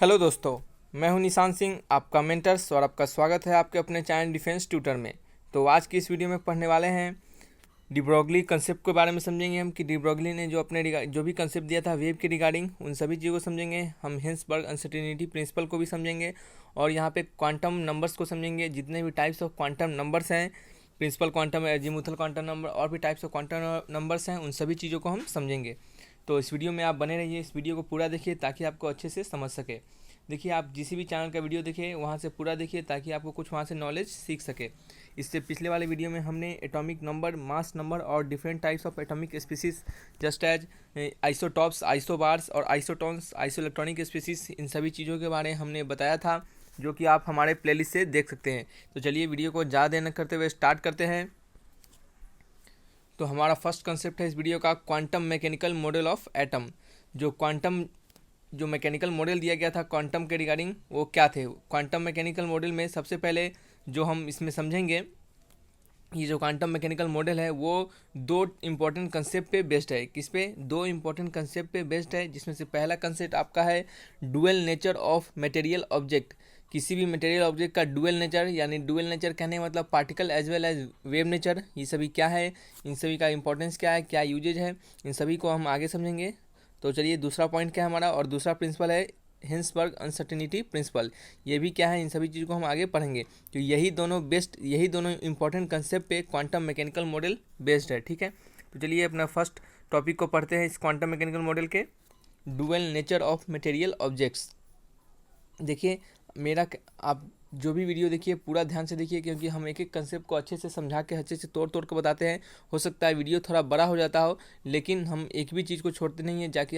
Hello दोस्तों, मैं हूं निशान सिंह, आपका मेंटर्स, और आपका स्वागत है आपके अपने चैनल डिफेंस ट्यूटर में। तो आज की इस वीडियो में पढ़ने वाले हैं डी ब्रोगली कंसेप्ट के बारे में। समझेंगे हम कि डी ब्रोगली ने जो भी कंसेप्ट दिया था वेव के रिगार्डिंग, उन सभी चीज़ों को समझेंगे हम। हिल्सबर्ग अनसर्टेनिटी प्रिंसिपल को भी समझेंगे और यहाँ पे क्वांटम नंबर्स को समझेंगे। जितने भी टाइप्स ऑफ क्वांटम नंबर्स हैं, principal quantum, azimuthal quantum number और भी टाइप्स ऑफ क्वांटम नंबर्स हैं, उन सभी चीज़ों को हम समझेंगे। तो इस वीडियो में आप बने रहिए, इस वीडियो को पूरा देखिए ताकि आपको अच्छे से समझ सके। देखिए, आप जिस भी चैनल का वीडियो देखिए वहाँ से पूरा देखिए ताकि आपको कुछ वहाँ से नॉलेज सीख सके। इससे पिछले वाले वीडियो में हमने एटॉमिक नंबर, मास नंबर और different types of atomic species just as isotopes, isobars और आइसोटॉन्स, आइसो इलेक्ट्रॉनिक स्पीसीज, इन सभी चीज़ों के बारे में हमने बताया था, जो कि आप हमारे प्लेलिस्ट से देख सकते हैं। तो चलिए वीडियो को ज़्यादा देर न करते हुए स्टार्ट करते हैं। तो हमारा फर्स्ट कंसेप्ट है इस वीडियो का quantum mechanical model of atom. जो मैकेनिकल मॉडल दिया गया था क्वांटम के रिगार्डिंग, वो क्या थे। क्वांटम मैकेनिकल मॉडल में सबसे पहले जो हम इसमें समझेंगे, ये जो क्वांटम मैकेनिकल मॉडल है वो दो इम्पोर्टेंट कंसेप्ट पे बेस्ड है। किस पे? दो इम्पोर्टेंट कंसेप्ट पे बेस्ड है, जिसमें से पहला कंसेप्ट आपका है dual nature of material object. किसी भी मटेरियल ऑब्जेक्ट का डुअल नेचर, यानी डुअल नेचर कहने का मतलब particle as well as wave nature, ये सभी क्या है, इन सभी का इंपॉर्टेंस क्या है, क्या यूजेज है, इन सभी को हम आगे समझेंगे। तो चलिए दूसरा पॉइंट क्या है हमारा, और दूसरा प्रिंसिपल है हिल्सबर्ग अनसर्टेनिटी प्रिंसिपल। ये भी क्या है, इन सभी चीज़ों को हम आगे पढ़ेंगे। तो यही दोनों इंपॉर्टेंट कंसेप्ट पे क्वांटम मैकेनिकल मॉडल बेस्ड है। ठीक है, तो चलिए अपना फर्स्ट टॉपिक को पढ़ते हैं, इस क्वांटम मैकेनिकल मॉडल के dual nature of material objects. देखिए आप जो भी वीडियो देखिए पूरा ध्यान से देखिए, क्योंकि हम एक एक कंसेप्ट को अच्छे से समझा के अच्छे से तोड़ के बताते हैं। हो सकता है वीडियो थोड़ा बड़ा हो जाता हो, लेकिन हम एक भी चीज़ को छोड़ते नहीं हैं जाके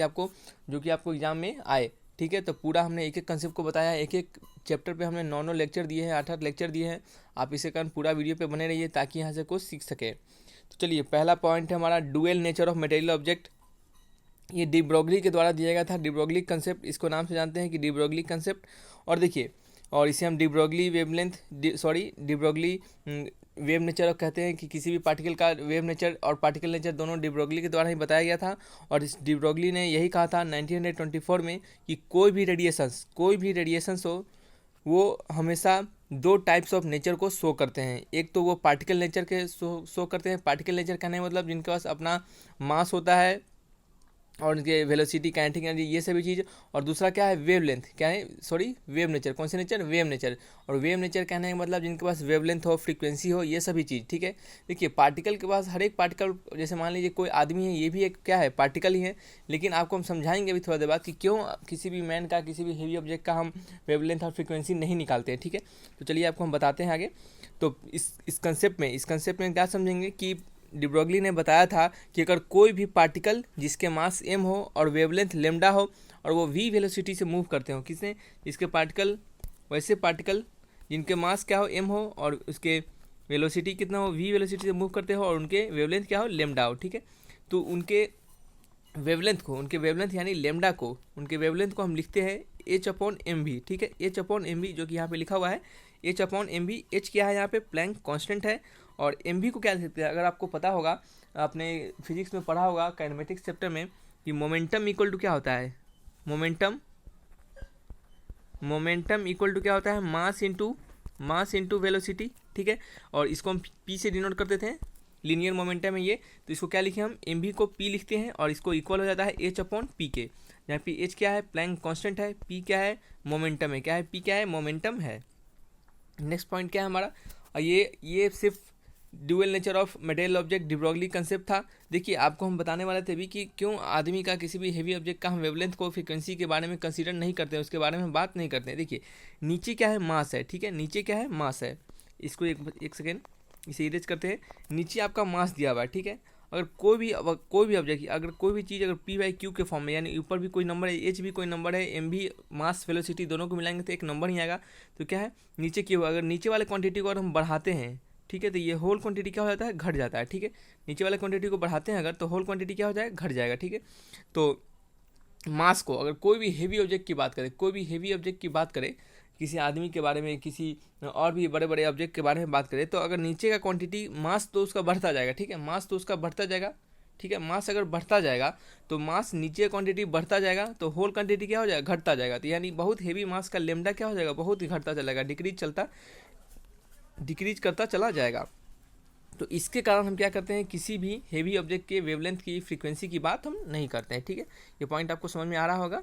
जो कि आपको एग्जाम में आए। ठीक है, तो पूरा हमने एक एक कंसेप्ट को बताया, एक एक चैप्टर पे हमने 9 लेक्चर दिए हैं, 8 लेक्चर दिए हैं। आप इसे कारण पूरा वीडियो पे बने रहिए ताकि यहाँ से कुछ सीख सके। तो चलिए पहला पॉइंट है हमारा dual nature of material object. ये डी ब्रोगली के द्वारा दिया गया था, डी ब्रोगली कंसेप्ट, इसको नाम से जानते हैं कि डी ब्रोगली कंसेप्ट। और देखिए, और इसे हम de Broglie de Broglie wave nature कहते हैं कि किसी भी पार्टिकल का वेव नेचर और पार्टिकल नेचर दोनों डी ब्रोगली के द्वारा ही बताया गया था। और इस डी ब्रोगली ने यही कहा था 1924 में कि कोई भी रेडिएशंस हो, वो हमेशा दो टाइप्स ऑफ नेचर को शो करते हैं। एक तो वो पार्टिकल नेचर के शो करते हैं। पार्टिकल नेचर कहने का मतलब जिनके पास अपना मास होता है और उनके वेलोसिटी, काइनेटिक एनर्जी, ये सभी चीज़। और दूसरा क्या है, वेव नेचर। कौन से नेचर? Wave nature. और वेव नेचर कहने का मतलब जिनके पास वेवलेंथ हो, फ्रीक्वेंसी हो, ये सभी चीज़। ठीक है, देखिए पार्टिकल के पास, हर एक पार्टिकल, जैसे मान लीजिए कोई आदमी है, ये भी एक क्या है, पार्टिकल ही है। लेकिन आपको हम समझाएंगे अभी थोड़ा देर बाद कि क्यों किसी भी मैन का, किसी भी हेवी ऑब्जेक्ट का हम वेवलेंथ और फ्रीक्वेंसी नहीं निकालते हैं। ठीक है, तो चलिए आपको हम बताते हैं आगे। तो इस कंसेप्ट में क्या समझेंगे कि डी ब्रोगली ने बताया था कि अगर कोई भी पार्टिकल जिसके मास m हो और वेवलेंथ लेमडा हो और वो v वेलोसिटी से मूव करते हो, किसने? जिसके पार्टिकल, वैसे पार्टिकल जिनके मास क्या हो, m हो, और उसके वेलोसिटी कितना हो, v वेलोसिटी से मूव करते हो, और उनके वेवलेंथ क्या हो, लेमडा हो। ठीक है, तो उनके वेवलेंथ यानी लेमडा को, उनके वेवलेंथ को हम लिखते हैं h/mv। ठीक है, h/mv जो कि यहाँ पे लिखा हुआ है h/mv। h क्या है यहाँ पे? प्लैंक कांस्टेंट है। और mv को क्या लिखते हैं? अगर आपको पता होगा, आपने फिजिक्स में पढ़ा होगा काइनेमेटिक्स चैप्टर में, कि मोमेंटम इक्वल टू क्या होता है? मोमेंटम इक्वल टू क्या होता है? मास इंटू वेलोसिटी। ठीक है, और इसको हम p से डिनोट करते थे, लीनियर मोमेंटम है ये। तो इसको क्या लिखे हम? mv को p लिखते हैं और इसको इक्वल हो जाता है h/p के, जहाँ पे h क्या है? प्लैंक कांस्टेंट है, p क्या है? मोमेंटम है। क्या है? p क्या है? मोमेंटम है। नेक्स्ट पॉइंट क्या है हमारा? ये सिर्फ dual nature of material object de Broglie concept था। देखिए, आपको हम बताने वाले थे भी कि क्यों आदमी का, किसी भी हेवी ऑब्जेक्ट का हम वेवलेंथ को, फ्रीक्वेंसी के बारे में कंसीडर नहीं करते हैं, उसके बारे में बात नहीं करते हैं। देखिए, नीचे क्या है? मास है। ठीक है, नीचे क्या है? मास है। इसको एक सेकेंड इसे इरेज करते हैं। नीचे आपका मास दिया हुआ है। ठीक है, अगर कोई भी ऑब्जेक्ट, अगर कोई भी चीज़ अगर p/q के फॉर्म में, यानी ऊपर भी कोई नंबर है, h भी कोई नंबर है, m भी, मास वेलोसिटी दोनों को मिलाएंगे तो एक नंबर ही आएगा। तो क्या है? नीचे क्यों? अगर नीचे वाले क्वांटिटी को अगर हम बढ़ाते हैं, ठीक है, तो ये होल क्वांटिटी क्या हो जाता है? घट जाता है। ठीक है, नीचे वाले क्वांटिटी को बढ़ाते हैं अगर, तो होल क्वांटिटी क्या हो जाएगा? घट जाएगा। ठीक है, तो मास को, अगर कोई भी हेवी ऑब्जेक्ट की बात करें, किसी आदमी के बारे में, किसी और भी बड़े बड़े ऑब्जेक्ट के बारे में बात करें, तो अगर नीचे का क्वांटिटी, मास तो उसका बढ़ता जाएगा। ठीक है, मास तो उसका बढ़ता जाएगा। ठीक है। मास अगर बढ़ता जाएगा तो मास नीचे क्वांटिटी बढ़ता जाएगा तो होल क्वांटिटी क्या हो जाएगा, घटता जाएगा। तो यानी बहुत हेवी मास का लेमडा क्या हो जाएगा, बहुत ही घटता चलेगा, डिक्रीज करता चला जाएगा। तो इसके कारण हम क्या करते हैं, किसी भी हेवी ऑब्जेक्ट के वेवलेंथ की फ्रीक्वेंसी की बात हम नहीं करते हैं, ठीक है। ये पॉइंट आपको समझ में आ रहा होगा।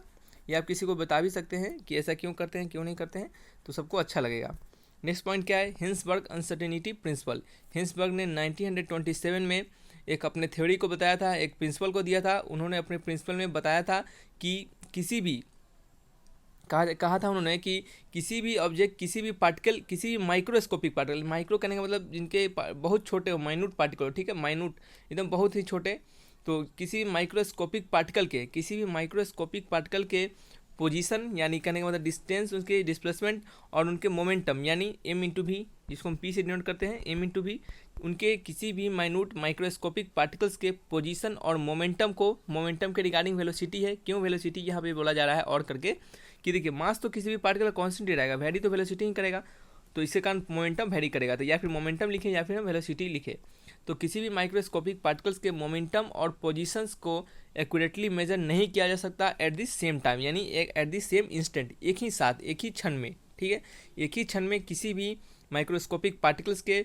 ये आप किसी को बता भी सकते हैं कि ऐसा क्यों करते हैं, क्यों नहीं करते हैं, तो सबको अच्छा लगेगा। नेक्स्ट पॉइंट क्या है, हिंसबर्ग अनसर्टेनिटी प्रिंसिपल। हिंसबर्ग ने 1927 में एक अपने थ्योरी को बताया था, एक प्रिंसिपल को दिया था। उन्होंने अपने प्रिंसिपल में बताया था कि किसी भी कहा था उन्होंने कि किसी भी ऑब्जेक्ट, किसी भी पार्टिकल, किसी भी माइक्रोस्कोपिक पार्टिकल, माइक्रो कहने का मतलब जिनके बहुत छोटे माइन्यूट पार्टिकल, ठीक है, माइन्यूट एकदम बहुत ही छोटे, तो किसी माइक्रोस्कोपिक पार्टिकल के पोजीशन यानी कहने का मतलब डिस्टेंस, उसके डिस्प्लेसमेंट और उनके मोमेंटम यानी एम इंटू भी, जिसको हम पी से डिनोट करते हैं, एम इंटू भी, उनके किसी भी माइन्यूट माइक्रोस्कोपिक पार्टिकल्स के पोजीशन और मोमेंटम के रिगार्डिंग वेलोसिटी है। क्यों वेलोसिटी यहाँ पे बोला जा रहा है और करके कि देखिए मास तो किसी भी पार्टिकल का कांस्टेंट ही रहेगा, वेरी तो वेलोसिटी ही करेगा, तो इसके कारण मोमेंटम वेरी करेगा। तो या फिर मोमेंटम लिखे या फिर हम वेलोसिटी लिखे। तो किसी भी माइक्रोस्कोपिक पार्टिकल्स के मोमेंटम और पोजीशंस को एक्यूरेटली मेजर नहीं किया जा सकता एट द सेम टाइम, यानी एट द सेम इंस्टेंट, एक ही साथ, एक ही क्षण में, ठीक है। एक ही क्षण में किसी भी माइक्रोस्कोपिक पार्टिकल्स के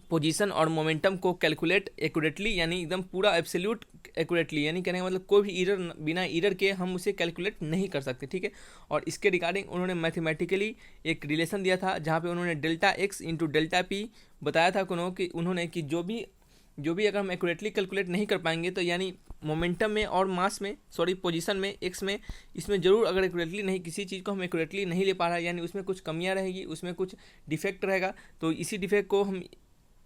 पोजीशन और मोमेंटम को कैलकुलेट एक्यूरेटली, यानी एकदम पूरा एब्सोल्यूट एक्यूरेटली, यानी कहने का मतलब कोई भी एरर, बिना एरर के हम उसे कैलकुलेट नहीं कर सकते, ठीक है। और इसके रिगार्डिंग उन्होंने मैथमेटिकली एक रिलेशन दिया था जहाँ पे उन्होंने delta x into delta P बताया था उन्होंने कि जो भी अगर हम एक्यूरेटली कैलकुलेट नहीं कर पाएंगे तो यानी मोमेंटम में और मास में, पोजीशन में, एक्स में, इसमें जरूर अगर एक्यूरेटली नहीं, किसी चीज़ को हम एक्यूरेटली नहीं ले पा रहा है, यानी उसमें कुछ कमियां रहेगी, उसमें कुछ डिफेक्ट रहेगा, तो इसी डिफेक्ट को हम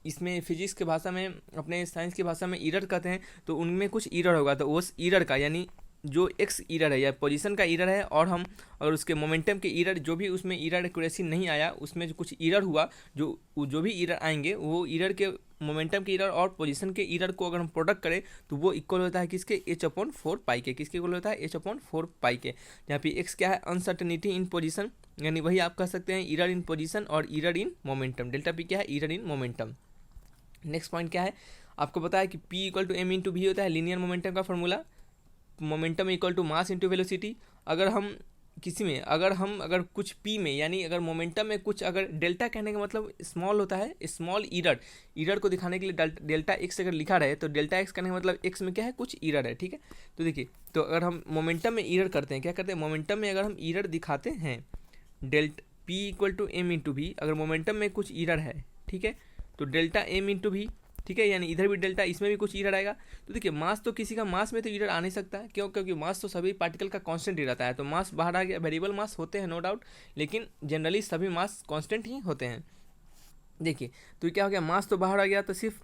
इसमें फिजिक्स की भाषा में, अपने साइंस की भाषा में ईरर कहते हैं। तो उनमें कुछ ईरर होगा, तो उस ईरर का यानी जो एक्स ईरर है या पोजीशन का ईरर है, और हम अगर उसके मोमेंटम के ईरर, जो भी उसमें ईरर एक्यूरेसी नहीं आया, उसमें जो कुछ ईरर हुआ, जो भी ईरर आएंगे वो ईरर के, मोमेंटम के ईरर और पोजीशन के ईरर को अगर हम प्रोडक्ट करें तो वो इक्वल होता है किसके, h/4 पाई के। किसके इक्वल होता है, h/4 पाई के। जहाँ पे एक्स क्या है, अनसर्टेनिटी इन पोजीशन, यानी वही आप कह सकते हैं ईरर इन पोजीशन और error in momentum. Delta p क्या है, error in momentum. Next point क्या है, आपको पता है कि P equal to m into v होता है, लीनियर मोमेंटम का formula. Momentum equal to mass into velocity. अगर हम किसी में, अगर कुछ P में, यानी अगर मोमेंटम में कुछ, अगर डेल्टा कहने का मतलब स्मॉल होता है, स्मॉल ईरर को दिखाने के लिए डेल्टा एक्स अगर लिखा रहे तो डेल्टा एक्स कहने का मतलब एक्स में क्या है, कुछ ईरर है, ठीक है। तो देखिए, तो अगर हम मोमेंटम में ईरर करते हैं, क्या करते हैं, मोमेंटम में अगर हम ईरर दिखाते हैं, P equal to m into v, अगर मोमेंटम में कुछ ईरर है, ठीक है, तो डेल्टा एम इंटू भी, ठीक है, यानी इधर भी डेल्टा, इसमें भी कुछ ईरर आएगा। तो देखिए मास तो किसी का, मास में तो ईरर आ नहीं सकता है, क्यों, क्योंकि मास तो सभी पार्टिकल का कांस्टेंट ही रहता है। तो मास बाहर आ गया, वेरिएबल मास होते हैं नो डाउट, लेकिन जनरली सभी मास कांस्टेंट ही होते हैं। देखिए तो क्या हो गया, मास तो बाहर आ गया, तो सिर्फ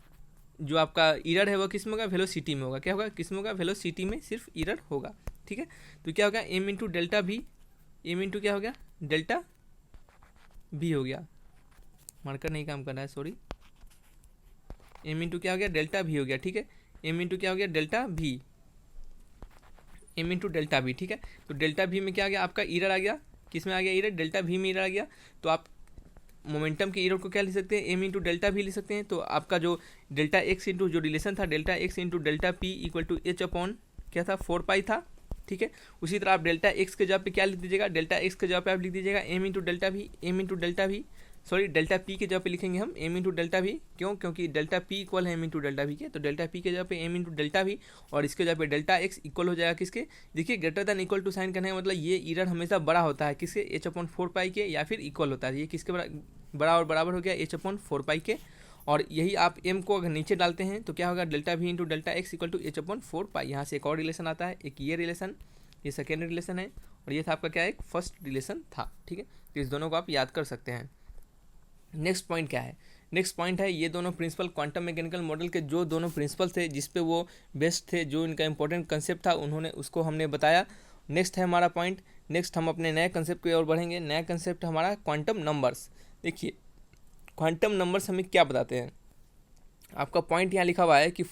जो आपका ईरर है वो किस में होगा, वेलोसिटी में होगा। क्या होगा, किस में होगा, वेलोसिटी में सिर्फ ईरर होगा, ठीक है। तो क्या होगा, एम इंटू डेल्टा भी, एम इंटू क्या हो गया, डेल्टा भी हो गया, मार्कर नहीं काम कर रहा है, सॉरी, एम इंटू क्या हो गया, डेल्टा भी हो गया, ठीक है। एम इंटू क्या हो गया, डेल्टा भी, एम इंटू डेल्टा भी, ठीक है। तो डेल्टा भी में क्या आ गया, आपका ईरर आ गया, किस में आ गया ईरर, डेल्टा भी में ईरर आ गया। तो आप मोमेंटम के ईरर को क्या लिख सकते हैं, एम इंटू डेल्टा भी लिख सकते हैं। तो आपका जो डेल्टा एक्स इंटू जो रिलेशन था, delta x into delta p equal to h/, क्या था, 4 पाई था, ठीक है। उसी तरह आप डेल्टा एक्स के जगह पे क्या लिख दीजिएगा, डेल्टा एक्स के जगह पे आप लिख दीजिएगा एम इंटू डेल्टा भी, एम इंटू डेल्टा भी, सॉरी डेल्टा पी के जगह पे लिखेंगे हम एम इंटू डेल्टा भी। क्यों, क्योंकि डेल्टा पी इक्वल है एम इंटू डेल्टा भी के, तो डेल्टा पी के जगह पे एम इंटू डेल्टा भी, और इसके जगह पे डेल्टा एक्स इक्वल हो जाएगा किसके, देखिए greater than equal to sign करने का मतलब ये ईरर हमेशा बड़ा होता है किसके, h/4 पाई के, या फिर इक्वल होता है, ये किसके बड़ा और बराबर हो गया, h/4 पाई के। और यही आप m को अगर नीचे डालते हैं तो क्या होगा, delta v into delta x equal to h/4 pi. यहाँ से एक और रिलेशन आता है, एक ये रिलेशन, ये सेकेंड रिलेशन है, और ये था आपका क्या है, एक फर्स्ट रिलेशन था, ठीक है। तो इस दोनों को आप याद कर सकते हैं। नेक्स्ट पॉइंट क्या है, नेक्स्ट पॉइंट है ये दोनों प्रिंसिपल क्वांटम मैकेनिकल मॉडल के जो दोनों प्रिंसिपल थे जिस पे वो बेस्ट थे, जो इनका इंपॉर्टेंट कंसेप्ट था, उन्होंने उसको हमने बताया। नेक्स्ट है हमारा पॉइंट, नेक्स्ट हम अपने नए कंसेप्ट की ओर बढ़ेंगे। नया कंसेप्ट हमारा क्वांटम नंबर्स। देखिए क्वांटम नंबर्स हमें क्या बताते हैं, आपका पॉइंट यहाँ लिखा हुआ है कि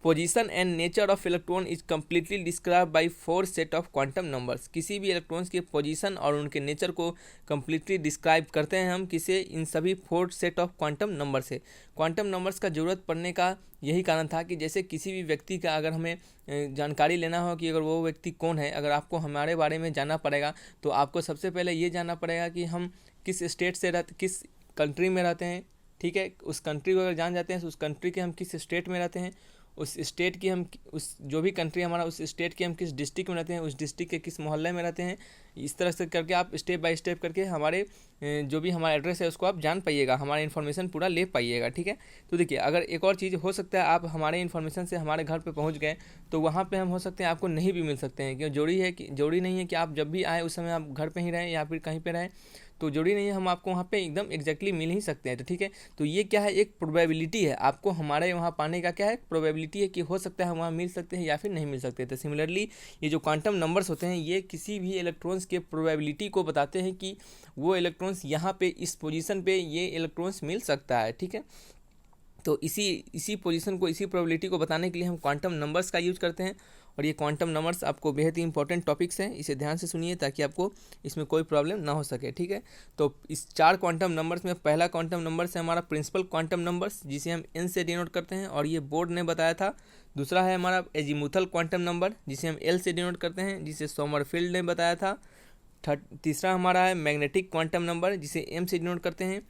position and nature of electron is completely describe by 4 set of quantum numbers. किसी भी इलेक्ट्रॉन्स के पोजीशन और उनके नेचर को कम्प्लीटली डिस्क्राइब करते हैं हम किसे, इन सभी 4 सेट ऑफ क्वांटम नंबर से। क्वांटम नंबर्स का ज़रूरत पड़ने का यही कारण था कि जैसे किसी भी व्यक्ति का अगर हमें जानकारी लेना हो कि अगर वो व्यक्ति कौन है, अगर आपको हमारे बारे में जानना पड़ेगा तो आपको सबसे पहले ये जानना पड़ेगा कि हम किस स्टेट से किस कंट्री में रहते हैं, ठीक है। उस कंट्री को अगर जान जाते हैं तो उस कंट्री के हम किस स्टेट में रहते हैं, उस स्टेट की हम उस जो भी कंट्री हमारा उस स्टेट के हम किस डिस्ट्रिक्ट में रहते हैं, उस डिस्ट्रिक्ट के किस मोहल्ले में रहते हैं। इस तरह से करके आप स्टेप बाय स्टेप करके हमारे जो भी हमारा एड्रेस है उसको आप जान पाइएगा, हमारा इन्फॉर्मेशन पूरा ले पाइएगा, ठीक है। तो देखिए, अगर एक और चीज़ हो सकता है, आप हमारे इन्फॉर्मेशन से हमारे घर पे पहुंच गए तो वहाँ पे हम हो सकते हैं आपको नहीं भी मिल सकते हैं, क्यों जरूरी नहीं है कि आप जब भी आए उस समय आप घर पर ही रहें या फिर कहीं पर रहें, तो जरूरी नहीं है हम आपको वहाँ पे एकदम एग्जैक्टली मिल ही सकते हैं। तो ठीक है, तो ये क्या है, एक प्रोबेबिलिटी है, आपको हमारे वहाँ पाने का क्या है, प्रोबेबिलिटी है कि हो सकता है हम वहाँ मिल सकते हैं या फिर नहीं मिल सकते। तो सिमिलरली ये जो क्वांटम नंबर्स होते हैं ये किसी भी इलेक्ट्रॉन्स के प्रोबेबिलिटी को बताते हैं कि वो इलेक्ट्रॉन्स यहाँ पे इस पोजीशन पे ये इलेक्ट्रॉन्स मिल सकता है, ठीक है। तो इसी पोजीशन को, इसी प्रोबेबिलिटी को बताने के लिए हम क्वांटम नंबर्स का यूज करते हैं। और ये क्वांटम नंबर्स आपको बेहद ही इंपॉर्टेंट टॉपिक्स हैं, इसे ध्यान से सुनिए ताकि आपको इसमें कोई प्रॉब्लम ना हो सके, ठीक है। तो इस 4 क्वांटम नंबर्स में पहला क्वांटम नंबर है हमारा प्रिंसिपल क्वांटम नंबर्स, जिसे हम एन से डिनोट करते हैं और ये बोर्ड ने बताया था। दूसरा है हमारा एजीमुथल क्वांटम नंबर, जिसे हम एल से डिनोट करते हैं, जिसे सोमरफील्ड ने बताया था। तीसरा हमारा है मैग्नेटिक क्वांटम नंबर, जिसे एम से डिनोट करते हैं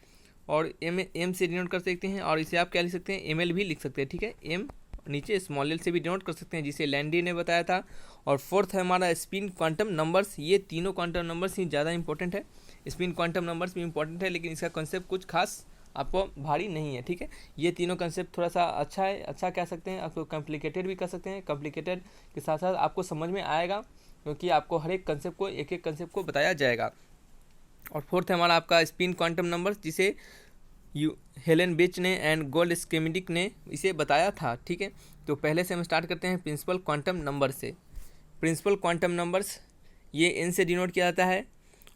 और एम से डिनोट कर सकते हैं, और इसे आप क्या लिख सकते हैं, एम एल भी लिख सकते हैं, ठीक है। एम नीचे स्मॉल एल से भी डिनोट कर सकते हैं, जिसे लैंडी ने बताया था। और फोर्थ है हमारा स्पिन क्वांटम नंबर्स। ये तीनों क्वांटम नंबर्स ही ज़्यादा इंपॉर्टेंट है, स्पिन क्वांटम नंबर्स भी इंपॉर्टेंट है, लेकिन इसका कंसेप्ट कुछ खास आपको भारी नहीं है, ठीक है। ये तीनों कंसेप्ट थोड़ा सा अच्छा है, अच्छा कह सकते हैं, आपको कॉम्प्लिकेटेड भी कह सकते हैं। कॉम्प्लिकेटेड के साथ साथ आपको समझ में आएगा, क्योंकि आपको हर एक कंसेप्ट को, एक एक कंसेप्ट को बताया जाएगा। और फोर्थ है हमारा आपका स्पिन क्वांटम नंबर्स, जिसे हेलेन बेच ने एंड गोल्ड स्केमिडिक ने इसे बताया था, ठीक है। तो पहले से हम स्टार्ट करते हैं प्रिंसिपल क्वांटम नंबर से। प्रिंसिपल क्वांटम नंबर्स ये एन से डिनोट किया जाता है,